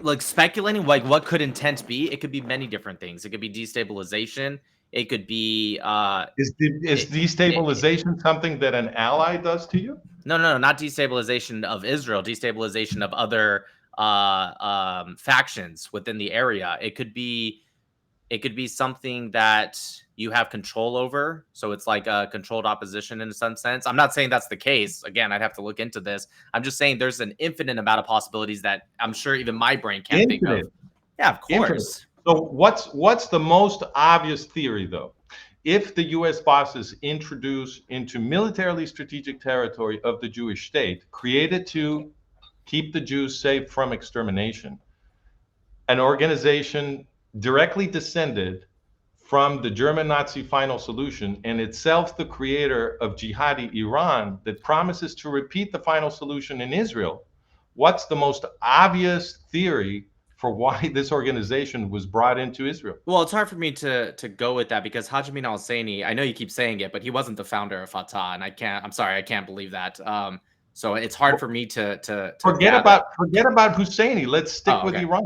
like, speculating, like, what could intent be? It could be many different things. It could be destabilization. It could be is destabilization something that an ally does to you? No, not destabilization of Israel, destabilization of other factions within the area. It could be something that you have control over. So it's like a controlled opposition in some sense. I'm not saying that's the case. Again, I'd have to look into this. I'm just saying there's an infinite amount of possibilities that I'm sure even my brain can't think of. Yeah, of course. Infinite. So what's the most obvious theory, though? If the U.S. bosses introduce into militarily strategic territory of the Jewish state, created to keep the Jews safe from extermination, an organization directly descended from the German Nazi final solution, and itself the creator of jihadi Iran, that promises to repeat the final solution in Israel, what's the most obvious theory for why this organization was brought into Israel? Well, it's hard for me to go with that because Haj Amin al-Husseini, I know you keep saying it, but he wasn't the founder of Fatah, and I'm sorry, I can't believe that. So it's hard for me to forget about Husseini. Let's stick with Iran.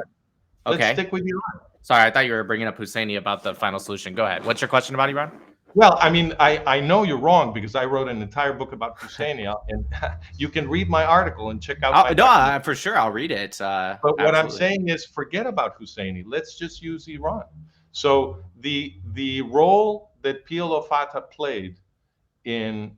Okay. Let's stick with Iran. Sorry, I thought you were bringing up Husseini about the final solution. Go ahead. What's your question about Iran? Well, I mean, I know you're wrong because I wrote an entire book about Husseini, and you can read my article and check out. For sure, I'll read it. But what I'm saying is, forget about Husseini. Let's just use Iran. So the role that PLO Fatah played in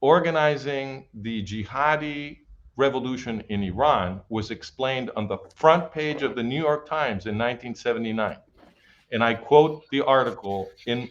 organizing the jihadi revolution in Iran was explained on the front page of the New York Times in 1979. And I quote the article and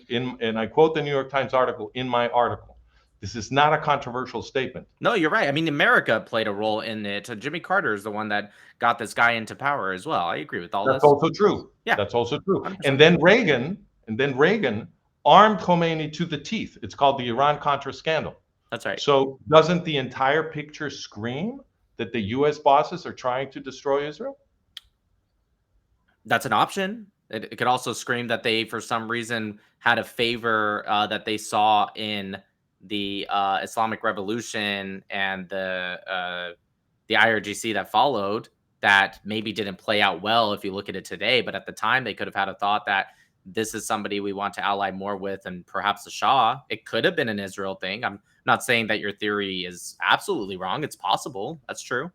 I quote the New York Times article in my article. This is not a controversial statement. No, you're right. I mean, America played a role in it. Jimmy Carter is the one that got this guy into power as well. I agree with all this. That's also true. Yeah, that's also true. 100%. And then Reagan armed Khomeini to the teeth. It's called the Iran-Contra scandal. That's right. So doesn't the entire picture scream that the U.S. bosses are trying to destroy Israel? That's an option. It could also scream that they, for some reason, had a favor that they saw in the Islamic Revolution and the IRGC that followed, that maybe didn't play out well if you look at it today. But at the time, they could have had a thought that this is somebody we want to ally more with, and perhaps the Shah. It could have been an Israel thing. I'm not saying that your theory is absolutely wrong. It's possible. That's true.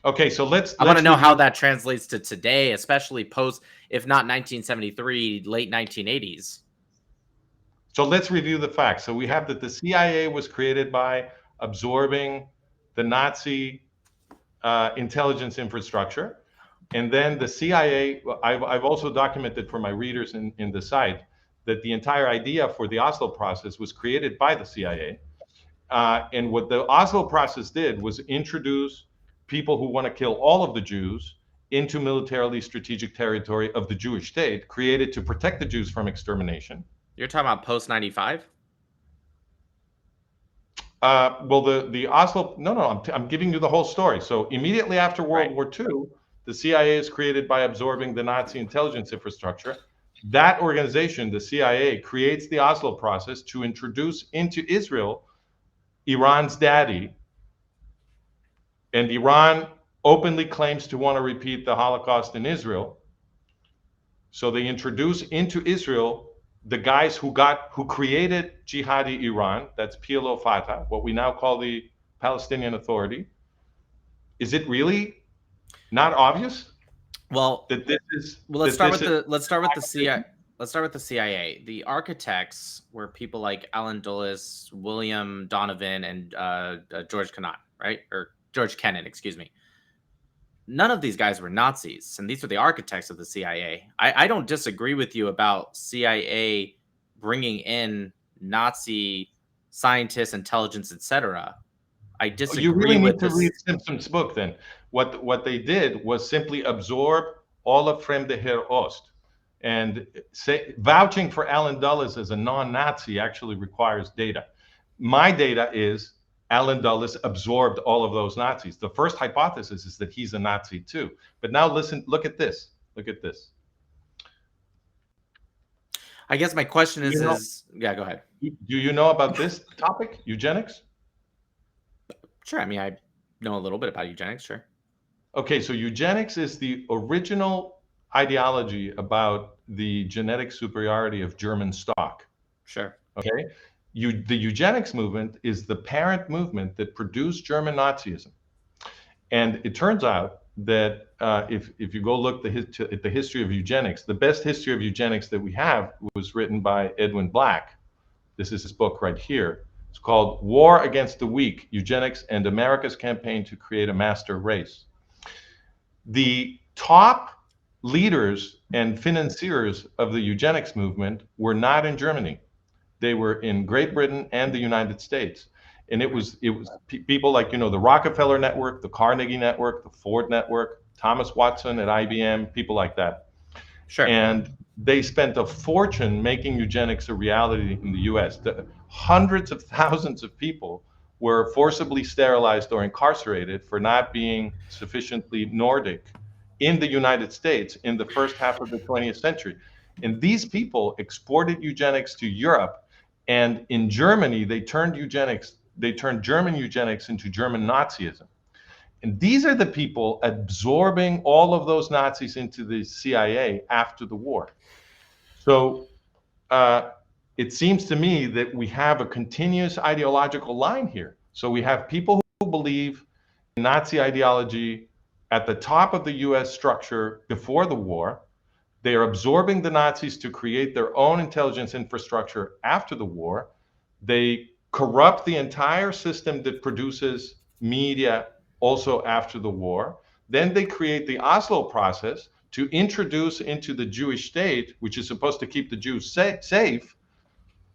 Okay, so I want to know how that translates to today, especially post, if not 1973, late 1980s. So let's review the facts. So we have that the CIA was created by absorbing the Nazi intelligence infrastructure. And then the CIA, I've also documented for my readers in the site that the entire idea for the Oslo process was created by the CIA. And what the Oslo process did was introduce people who want to kill all of the Jews into militarily strategic territory of the Jewish state, created to protect the Jews from extermination. You're talking about post 95? Well, the Oslo, no, I'm giving you the whole story. So immediately after World War II, the CIA is created by absorbing the Nazi intelligence infrastructure. That organization, the CIA, creates the Oslo process to introduce into Israel Iran's daddy. And Iran openly claims to want to repeat the Holocaust in Israel. So they introduce into Israel the guys who created Jihadi Iran, that's PLO Fatah, what we now call the Palestinian Authority. Is it really not obvious? Well, that this is. Well, let's start with the CIA. Let's start with the CIA. The architects were people like Alan Dulles, William Donovan, and George Kennan, right? Or George Kennan, excuse me. None of these guys were Nazis, and these were the architects of the CIA. I don't disagree with you about CIA bringing in Nazi scientists, intelligence, etc. I disagree. You really need to read Simpson's book then. What they did was simply absorb all of Fremde Herr Ost. And vouching for Alan Dulles as a non-Nazi actually requires data. My data is Alan Dulles absorbed all of those Nazis. The first hypothesis is that he's a Nazi too. But now listen, look at this. Look at this. I guess my question is, yeah, go ahead. Do you know about this topic, eugenics? Sure. I mean, I know a little bit about eugenics, sure. Okay, so eugenics is the original ideology about the genetic superiority of German stock. Sure. Okay. The eugenics movement is the parent movement that produced German Nazism. And it turns out that if you go look at the history of eugenics, the best history of eugenics that we have was written by Edwin Black. This is his book right here. It's called War Against the Weak, Eugenics and America's Campaign to Create a Master Race. The top leaders and financiers of the eugenics movement were not in Germany. They were in Great Britain and the United States. And it was people like, the Rockefeller Network, the Carnegie Network, the Ford Network, Thomas Watson at IBM, people like that. Sure. And they spent a fortune making eugenics a reality in the US. Hundreds of thousands of people were forcibly sterilized or incarcerated for not being sufficiently Nordic in the United States in the first half of the 20th century. And these people exported eugenics to Europe. And in Germany, they turned German eugenics into German Nazism. And these are the people absorbing all of those Nazis into the CIA after the war. So it seems to me that we have a continuous ideological line here. So we have people who believe in Nazi ideology at the top of the US structure before the war. They are absorbing the Nazis to create their own intelligence infrastructure after the war. They corrupt the entire system that produces media also after the war. Then they create the Oslo process to introduce into the Jewish state, which is supposed to keep the Jews safe,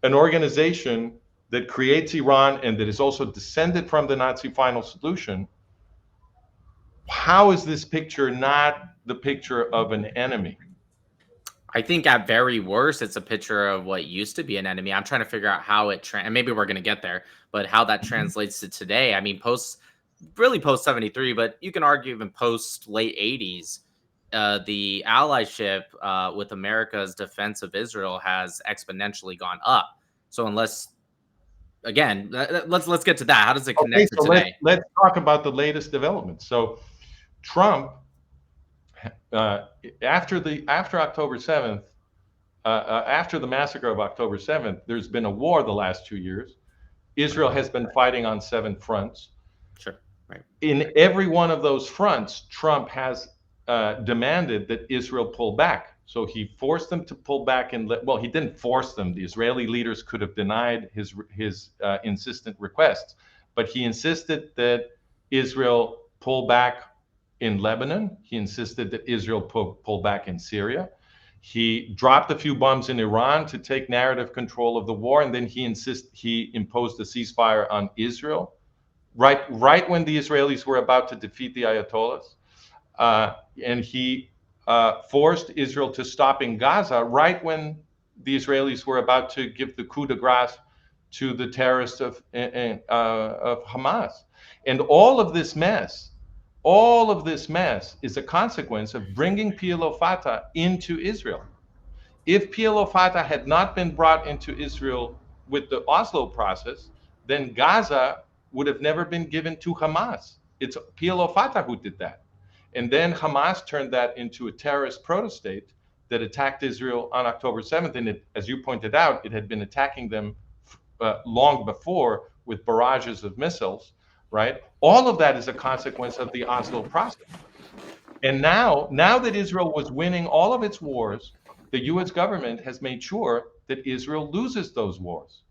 an organization that creates Iran and that is also descended from the Nazi final solution. How is this picture not the picture of an enemy? I think at very worst, it's a picture of what used to be an enemy. I'm trying to figure out how it, and maybe we're going to get there, but how that translates to today. I mean, post 73, but you can argue even post late 80s, the allyship with America's defense of Israel has exponentially gone up. So unless, again, let's get to that. How does it connect to today? Let's talk about the latest developments. So Trump after October 7th, after the massacre of October 7th, there's been a war the last 2 years. Israel has been fighting on 7 fronts. Sure. Right. In every one of those fronts, Trump has demanded that Israel pull back. So he forced them to pull back, and well, he didn't force them. The Israeli leaders could have denied his insistent requests, but he insisted that Israel pull back in Lebanon. He insisted that Israel pull back in Syria. He dropped a few bombs in Iran to take narrative control of the war, and then he imposed a ceasefire on Israel right when the Israelis were about to defeat the Ayatollahs. And he forced Israel to stop in Gaza right when the Israelis were about to give the coup de grace to the terrorists of Hamas. And all of this mess is a consequence of bringing PLO Fatah into Israel. If PLO Fatah had not been brought into Israel with the Oslo process, then Gaza would have never been given to Hamas. It's PLO Fatah who did that. And then Hamas turned that into a terrorist proto-state that attacked Israel on October 7th. And as you pointed out, it had been attacking them long before with barrages of missiles, right? All of that is a consequence of the Oslo process. And now that Israel was winning all of its wars, the U.S. government has made sure that Israel loses those wars.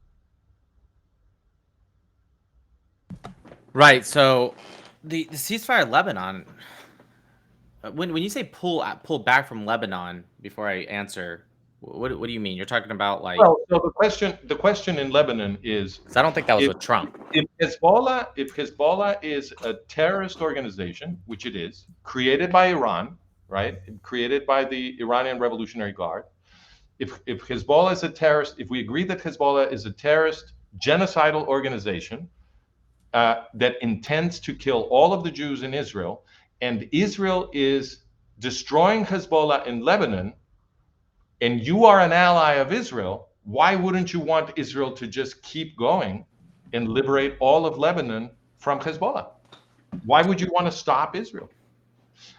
Right. So the ceasefire in Lebanon, when you say pull back from Lebanon, before I answer, what do you mean? You're talking about like? Well, so the question in Lebanon is, 'Cause I don't think that was with Trump. If Hezbollah is a terrorist organization, which it is, created by Iran, right? Created by the Iranian Revolutionary Guard. If Hezbollah is a terrorist, if we agree that Hezbollah is a terrorist genocidal organization that intends to kill all of the Jews in Israel, and Israel is destroying Hezbollah in Lebanon, and you are an ally of Israel, why wouldn't you want Israel to just keep going and liberate all of Lebanon from Hezbollah? Why would you want to stop Israel?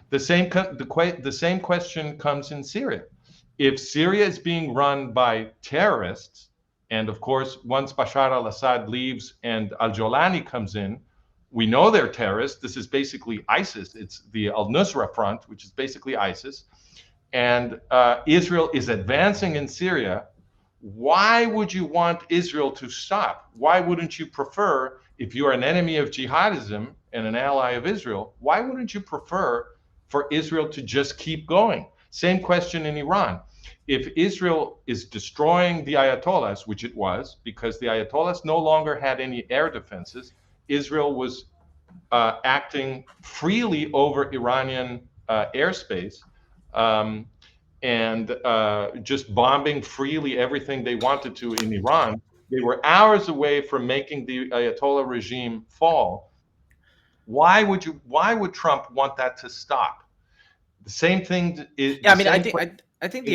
The same question comes in Syria. If Syria is being run by terrorists, and of course, once Bashar al-Assad leaves and al-Jolani comes in, we know they're terrorists. This is basically ISIS. It's the al-Nusra Front, which is basically ISIS. And Israel is advancing in Syria. Why would you want Israel to stop? Why wouldn't you prefer, if you are an enemy of jihadism and an ally of Israel, why wouldn't you prefer for Israel to just keep going? Same question in Iran. If Israel is destroying the Ayatollahs, which it was, because the Ayatollahs no longer had any air defenses, Israel was acting freely over Iranian airspace and just bombing freely everything they wanted to in Iran. They were hours away from making the Ayatollah regime fall. Why would Trump want that to stop? The same thing is. Yeah, I mean, I think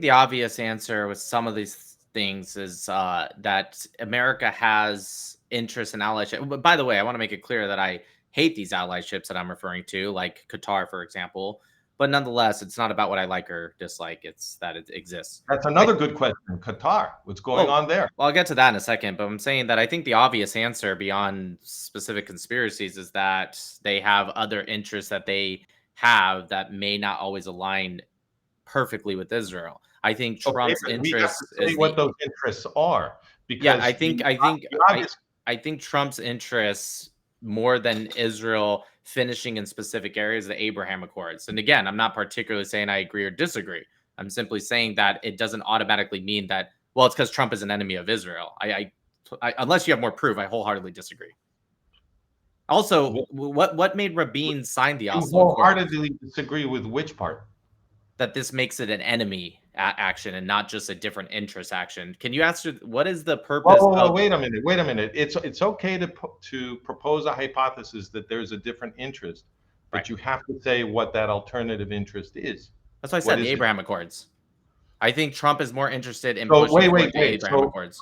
the obvious answer with some of these things is that America has interest in allyship. But by the way, I want to make it clear that I hate these allyships that I'm referring to, like Qatar, for example. But nonetheless, it's not about what I like or dislike. It's that it exists. That's another good question. Qatar, what's going on there? Well, I'll get to that in a second. But I'm saying that I think the obvious answer beyond specific conspiracies is that they have other interests that they have that may not always align perfectly with Israel. I think Trump's interests is what those interests are. Because yeah, I think Trump's interests more than Israel finishing in specific areas, the Abraham Accords. And again, I'm not particularly saying I agree or disagree. I'm simply saying that it doesn't automatically mean that, well, it's because Trump is an enemy of Israel. I unless you have more proof, I wholeheartedly disagree. Also, what made Rabin sign the Oslo Accord? Wholeheartedly disagree with which part? That this makes it an enemy action and not just a different interest action. Can you answer what is the purpose? Wait a minute. It's okay to propose a hypothesis that there's a different interest, but you have to say what that alternative interest is. That's why I said the Abraham Accords. I think Trump is more interested in pushing the Abraham Accords.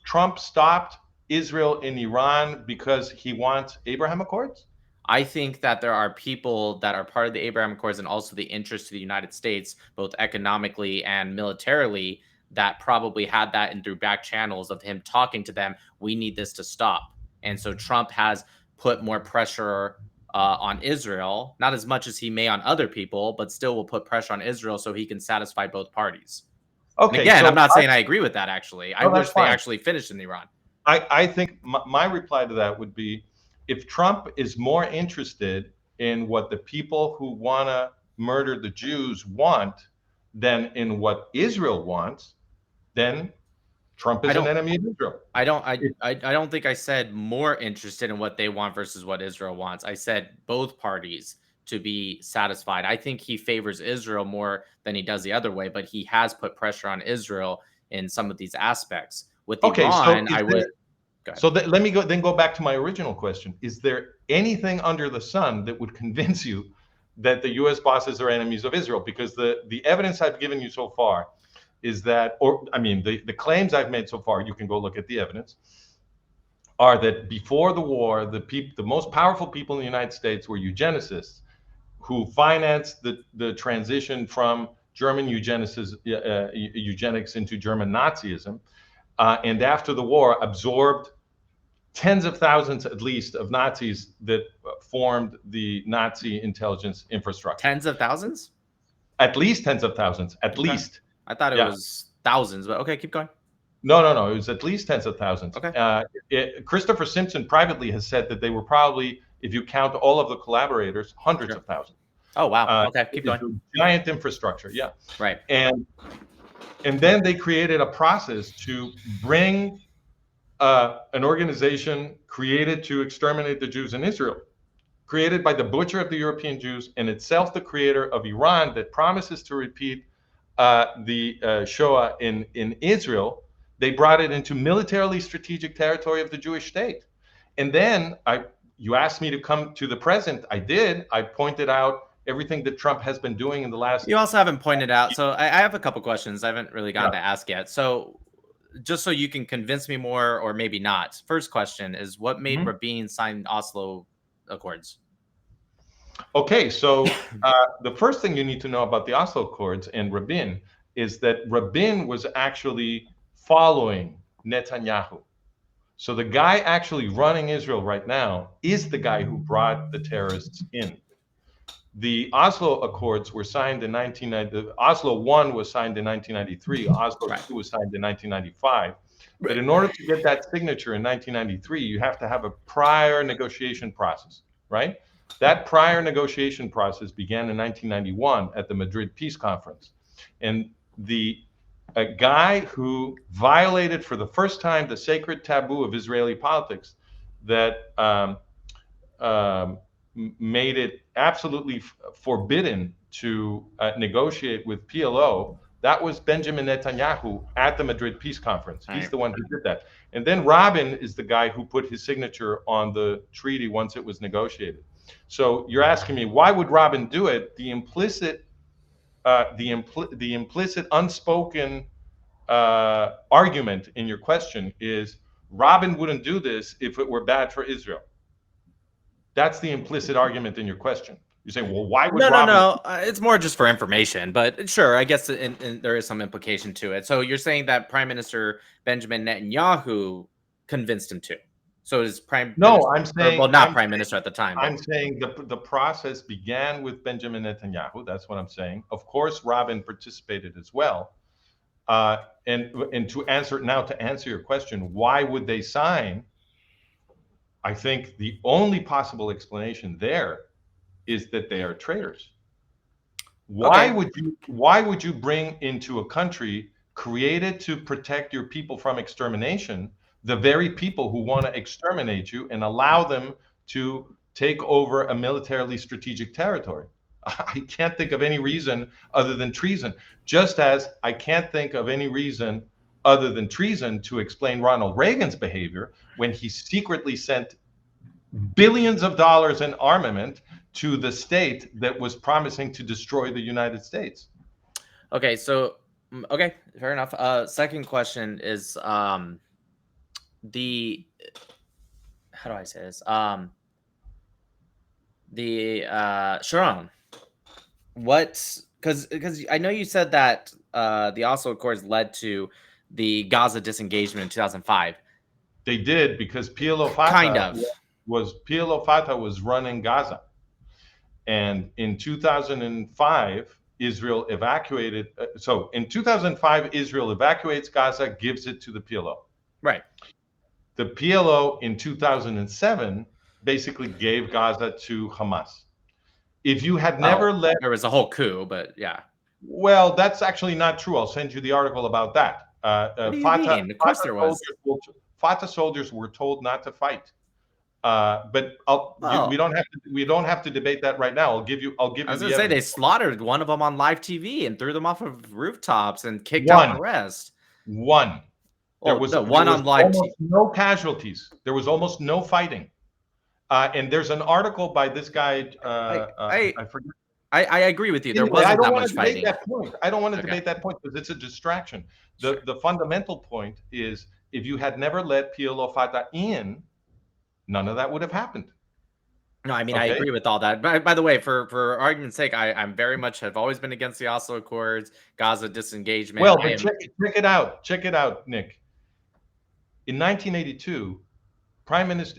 Trump stopped Israel in Iran because he wants Abraham Accords? I think that there are people that are part of the Abraham Accords and also the interest to the United States, both economically and militarily, that probably had that in through back channels of him talking to them. We need this to stop. And so Trump has put more pressure on Israel, not as much as he may on other people, but still will put pressure on Israel so he can satisfy both parties. And Okay, again, so I'm not saying I agree with that, actually. I that's wish they fine. actually finished in Iran. I think my reply to that would be, if Trump is more interested in what the people who want to murder the Jews want than in what Israel wants, then Trump I is an don't enemy of Israel. I don't think I said more interested in what they want versus what Israel wants. I said both parties to be satisfied. I think he favors Israel more than he does the other way, but he has put pressure on Israel in some of these aspects. With Okay, so Iran, I would go ahead. so let me go back to my original question. Is there anything under the sun that would convince you that the U.S. bosses are enemies of Israel? Because the evidence I've given you so far is that, or I mean, the claims I've made so far, you can go look at the evidence, are that before the war, the most powerful people in the United States were eugenicists who financed the transition from German eugenics into German Nazism, and after the war absorbed tens of thousands at least of Nazis that formed the Nazi intelligence infrastructure. Tens of thousands? At least tens of thousands, at Okay. least. I thought it Yeah. was thousands, but okay, keep going. No. It was at least tens of thousands. Okay. Christopher Simpson privately has said that they were probably, if you count all of the collaborators, hundreds Sure. of thousands. Oh, wow. Okay, keep It's going. a giant infrastructure, yeah. Right. And then they created a process to bring an organization created to exterminate the Jews in Israel, created by the butcher of the European Jews, and itself the creator of Iran, that promises to repeat the Shoah in Israel. They brought it into militarily strategic territory of the Jewish state. And then you asked me to come to the present. I did. I pointed out everything that Trump has been doing in the last. You also haven't pointed out. So I have a couple questions I haven't really gotten Yeah. to ask yet. So just so you can convince me more, or maybe not. First question is, what made Rabin sign Oslo Accords? Okay, so the first thing you need to know about the Oslo Accords and Rabin is that Rabin was actually following Netanyahu. So the guy actually running Israel right now is the guy who brought the terrorists in. The Oslo Accords were signed in 1990. Oslo 1 was signed in 1993. Oslo 2 was signed in 1995. But in order to get that signature in 1993, you have to have a prior negotiation process, right? That prior negotiation process began in 1991 at the Madrid Peace Conference. And a guy who violated for the first time the sacred taboo of Israeli politics that made it absolutely forbidden to negotiate with PLO, that was Benjamin Netanyahu at the Madrid Peace Conference. He's the one who did that. And then Rabin is the guy who put his signature on the treaty once it was negotiated. So you're asking me, why would Rabin do it? The implicit, unspoken argument in your question is Rabin wouldn't do this if it were bad for Israel. That's the implicit argument in your question. You're saying, well, why would Rabin? No. It's more just for information, but sure, I guess there is some implication to it. So you're saying that Prime Minister Benjamin Netanyahu convinced him to. So is Prime No, Minister, I'm saying, well, not Prime Minister at the time. I'm saying the process began with Benjamin Netanyahu. That's what I'm saying. Of course, Rabin participated as well. And to answer your question, why would they sign? I think the only possible explanation there is that they are traitors. Why would you bring into a country created to protect your people from extermination the very people who want to exterminate you and allow them to take over a militarily strategic territory? I can't think of any reason other than treason, just as I can't think of any reason other than treason to explain Ronald Reagan's behavior when he secretly sent billions of dollars in armament to the state that was promising to destroy the United States. Okay, so fair enough. Second question is how do I say this? Sharon, because I know you said that the Oslo Accords led to the Gaza disengagement in 2005. They did, because Kind Fatah of. was running Gaza. And in 2005, Israel evacuated. So in 2005, Israel evacuates Gaza, gives it to the PLO. Right. The PLO in 2007 basically gave Gaza to Hamas. If you had never let, there was a whole coup, but yeah. well, that's actually not true. I'll send you the article about that. What do you mean? Of course there was. Fatah soldiers were told not to fight. But we don't have to debate that right now. I'll give you. I was the gonna say they evidence. slaughtered one of them on live TV and threw them off of rooftops and kicked One. out the rest. One. There was one on live TV. No casualties. There was almost no fighting. And there's an article by this guy. I forget. I agree with you. There Anyway, wasn't that much fighting. I don't want to debate that point because it's a distraction. The fundamental point is, if you had never let PLO Fatah in, none of that would have happened. No, I mean, I agree with all that. By the way, for argument's sake, I'm very much have always been against the Oslo Accords, Gaza disengagement. Well, check it out. Check it out, Nick. In 1982,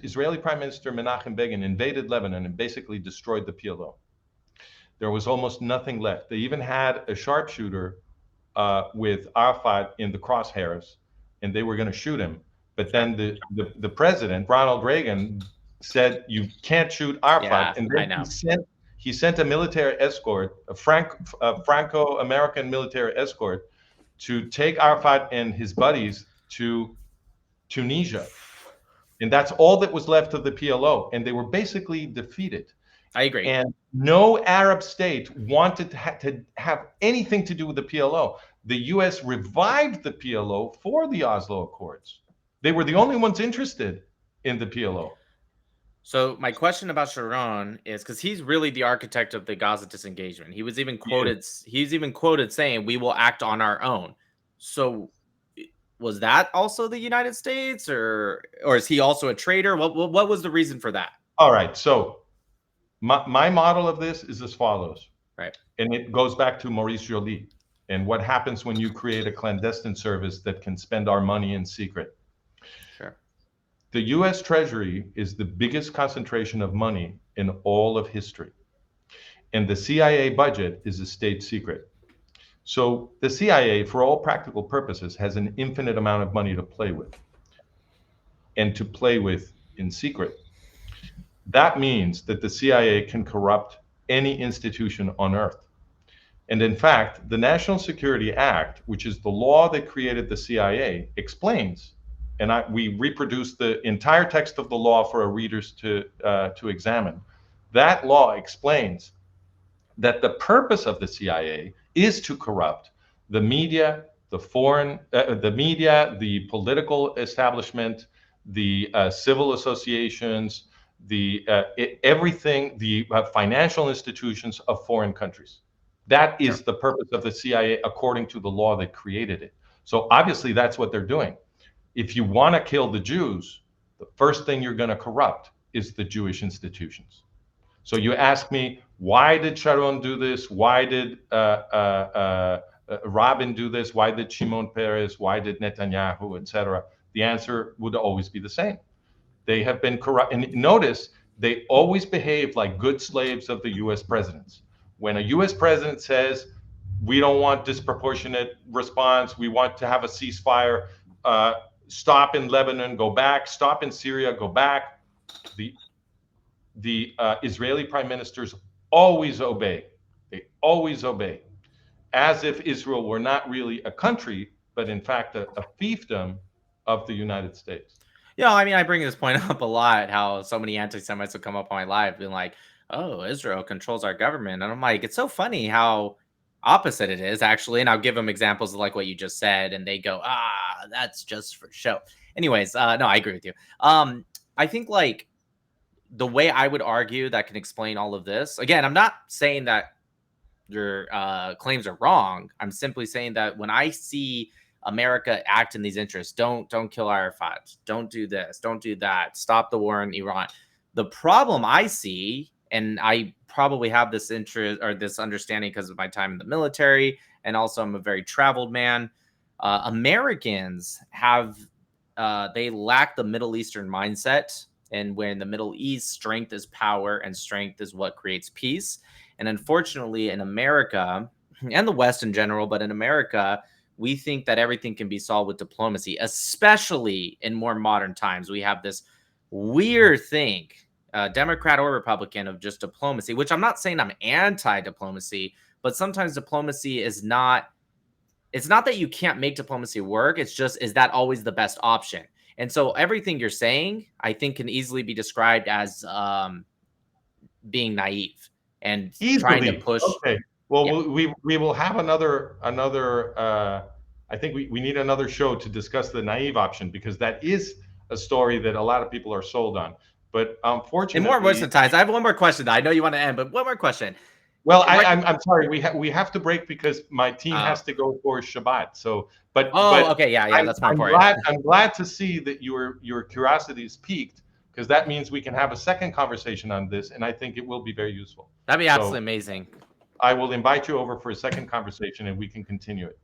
Israeli Prime Minister Menachem Begin invaded Lebanon and basically destroyed the PLO. There was almost nothing left. They even had a sharpshooter with Arafat in the crosshairs, and they were going to shoot him. But then the president, Ronald Reagan, said you can't shoot Arafat, and then he sent a military escort, a Franco-American military escort, to take Arafat and his buddies to Tunisia, and that's all that was left of the PLO, and they were basically defeated. I agree. And no Arab state wanted to have anything to do with the PLO. The U.S. revived the PLO for the Oslo Accords. They were the only ones interested in the PLO. So my question about Sharon is, because he's really the architect of the Gaza disengagement. He was even quoted. He's even quoted saying, "We will act on our own." So was that also the United States, or is he also a traitor? What was the reason for that? All right. So my model of this is as follows. Right. And it goes back to Maurice Joly and what happens when you create a clandestine service that can spend our money in secret. Sure. The U.S. Treasury is the biggest concentration of money in all of history. And the CIA budget is a state secret. So the CIA, for all practical purposes, has an infinite amount of money to play with, and to play with in secret. That means that the CIA can corrupt any institution on earth. And in fact, the National Security Act, which is the law that created the CIA, explains, and we reproduced the entire text of the law for our readers to examine. That law explains that the purpose of the CIA is to corrupt the media, the political establishment, the civil associations, everything, the financial institutions of foreign countries. That is the purpose of the CIA according to the law that created it. So obviously that's what they're doing. If you want to kill the Jews, the first thing you're going to corrupt is the Jewish institutions. So you ask me, why did Sharon do this? Why did Rabin do this? Why did Shimon Peres? Why did Netanyahu, etc.? The answer would always be the same. They have been corrupt. And notice, they always behave like good slaves of the U.S. presidents. When a U.S. president says, we don't want disproportionate response, we want to have a ceasefire, stop in Lebanon, go back, stop in Syria, go back, the Israeli prime ministers always obey. They always obey, as if Israel were not really a country, but in fact a fiefdom of the United States. Yeah, I mean, I bring this point up a lot, how so many anti-Semites will come up on my live being like, oh, Israel controls our government. And I'm like, it's so funny how opposite it is, actually. And I'll give them examples of like what you just said. And they go, that's just for show. Anyways, no, I agree with you. I think like the way I would argue that can explain all of this, again, I'm not saying that your claims are wrong. I'm simply saying that when I see America act in these interests, don't kill Arafat, don't do this, don't do that, stop the war in Iran. The problem I see and I probably have this interest or this understanding because of my time in the military, and also I'm a very traveled man. Americans have they lack the Middle Eastern mindset, and when the Middle East, strength is power, and strength is what creates peace. And unfortunately, in America and the West in general, but in America, we think that everything can be solved with diplomacy, especially in more modern times. We have this weird thing, Democrat or Republican, of just diplomacy, which I'm not saying I'm anti-diplomacy, but sometimes diplomacy is not, it's not that you can't make diplomacy work. It's just, is that always the best option? And so everything you're saying, I think, can easily be described as being naive and trying to push. Okay. Well, we will have another I think we need another show to discuss the naive option, because that is a story that a lot of people are sold on. But unfortunately, in more words than ties, I have one more question. I know you want to end, but one more question. Well, I'm sorry. We have to break because my team has to go for Shabbat. So, but okay, yeah, that's more important. I'm glad to see that your curiosity is piqued, because that means we can have a second conversation on this, and I think it will be very useful. That'd be absolutely amazing. I will invite you over for a second conversation, and we can continue it.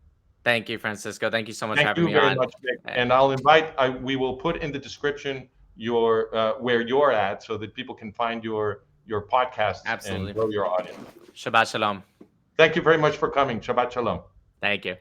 Thank you, Francisco. Thank you so much for having me on. Thank you very much, Nick. And I'll invite. We will put in the description your where you're at, so that people can find your podcast and grow your audience. Shabbat shalom. Thank you very much for coming. Shabbat shalom. Thank you.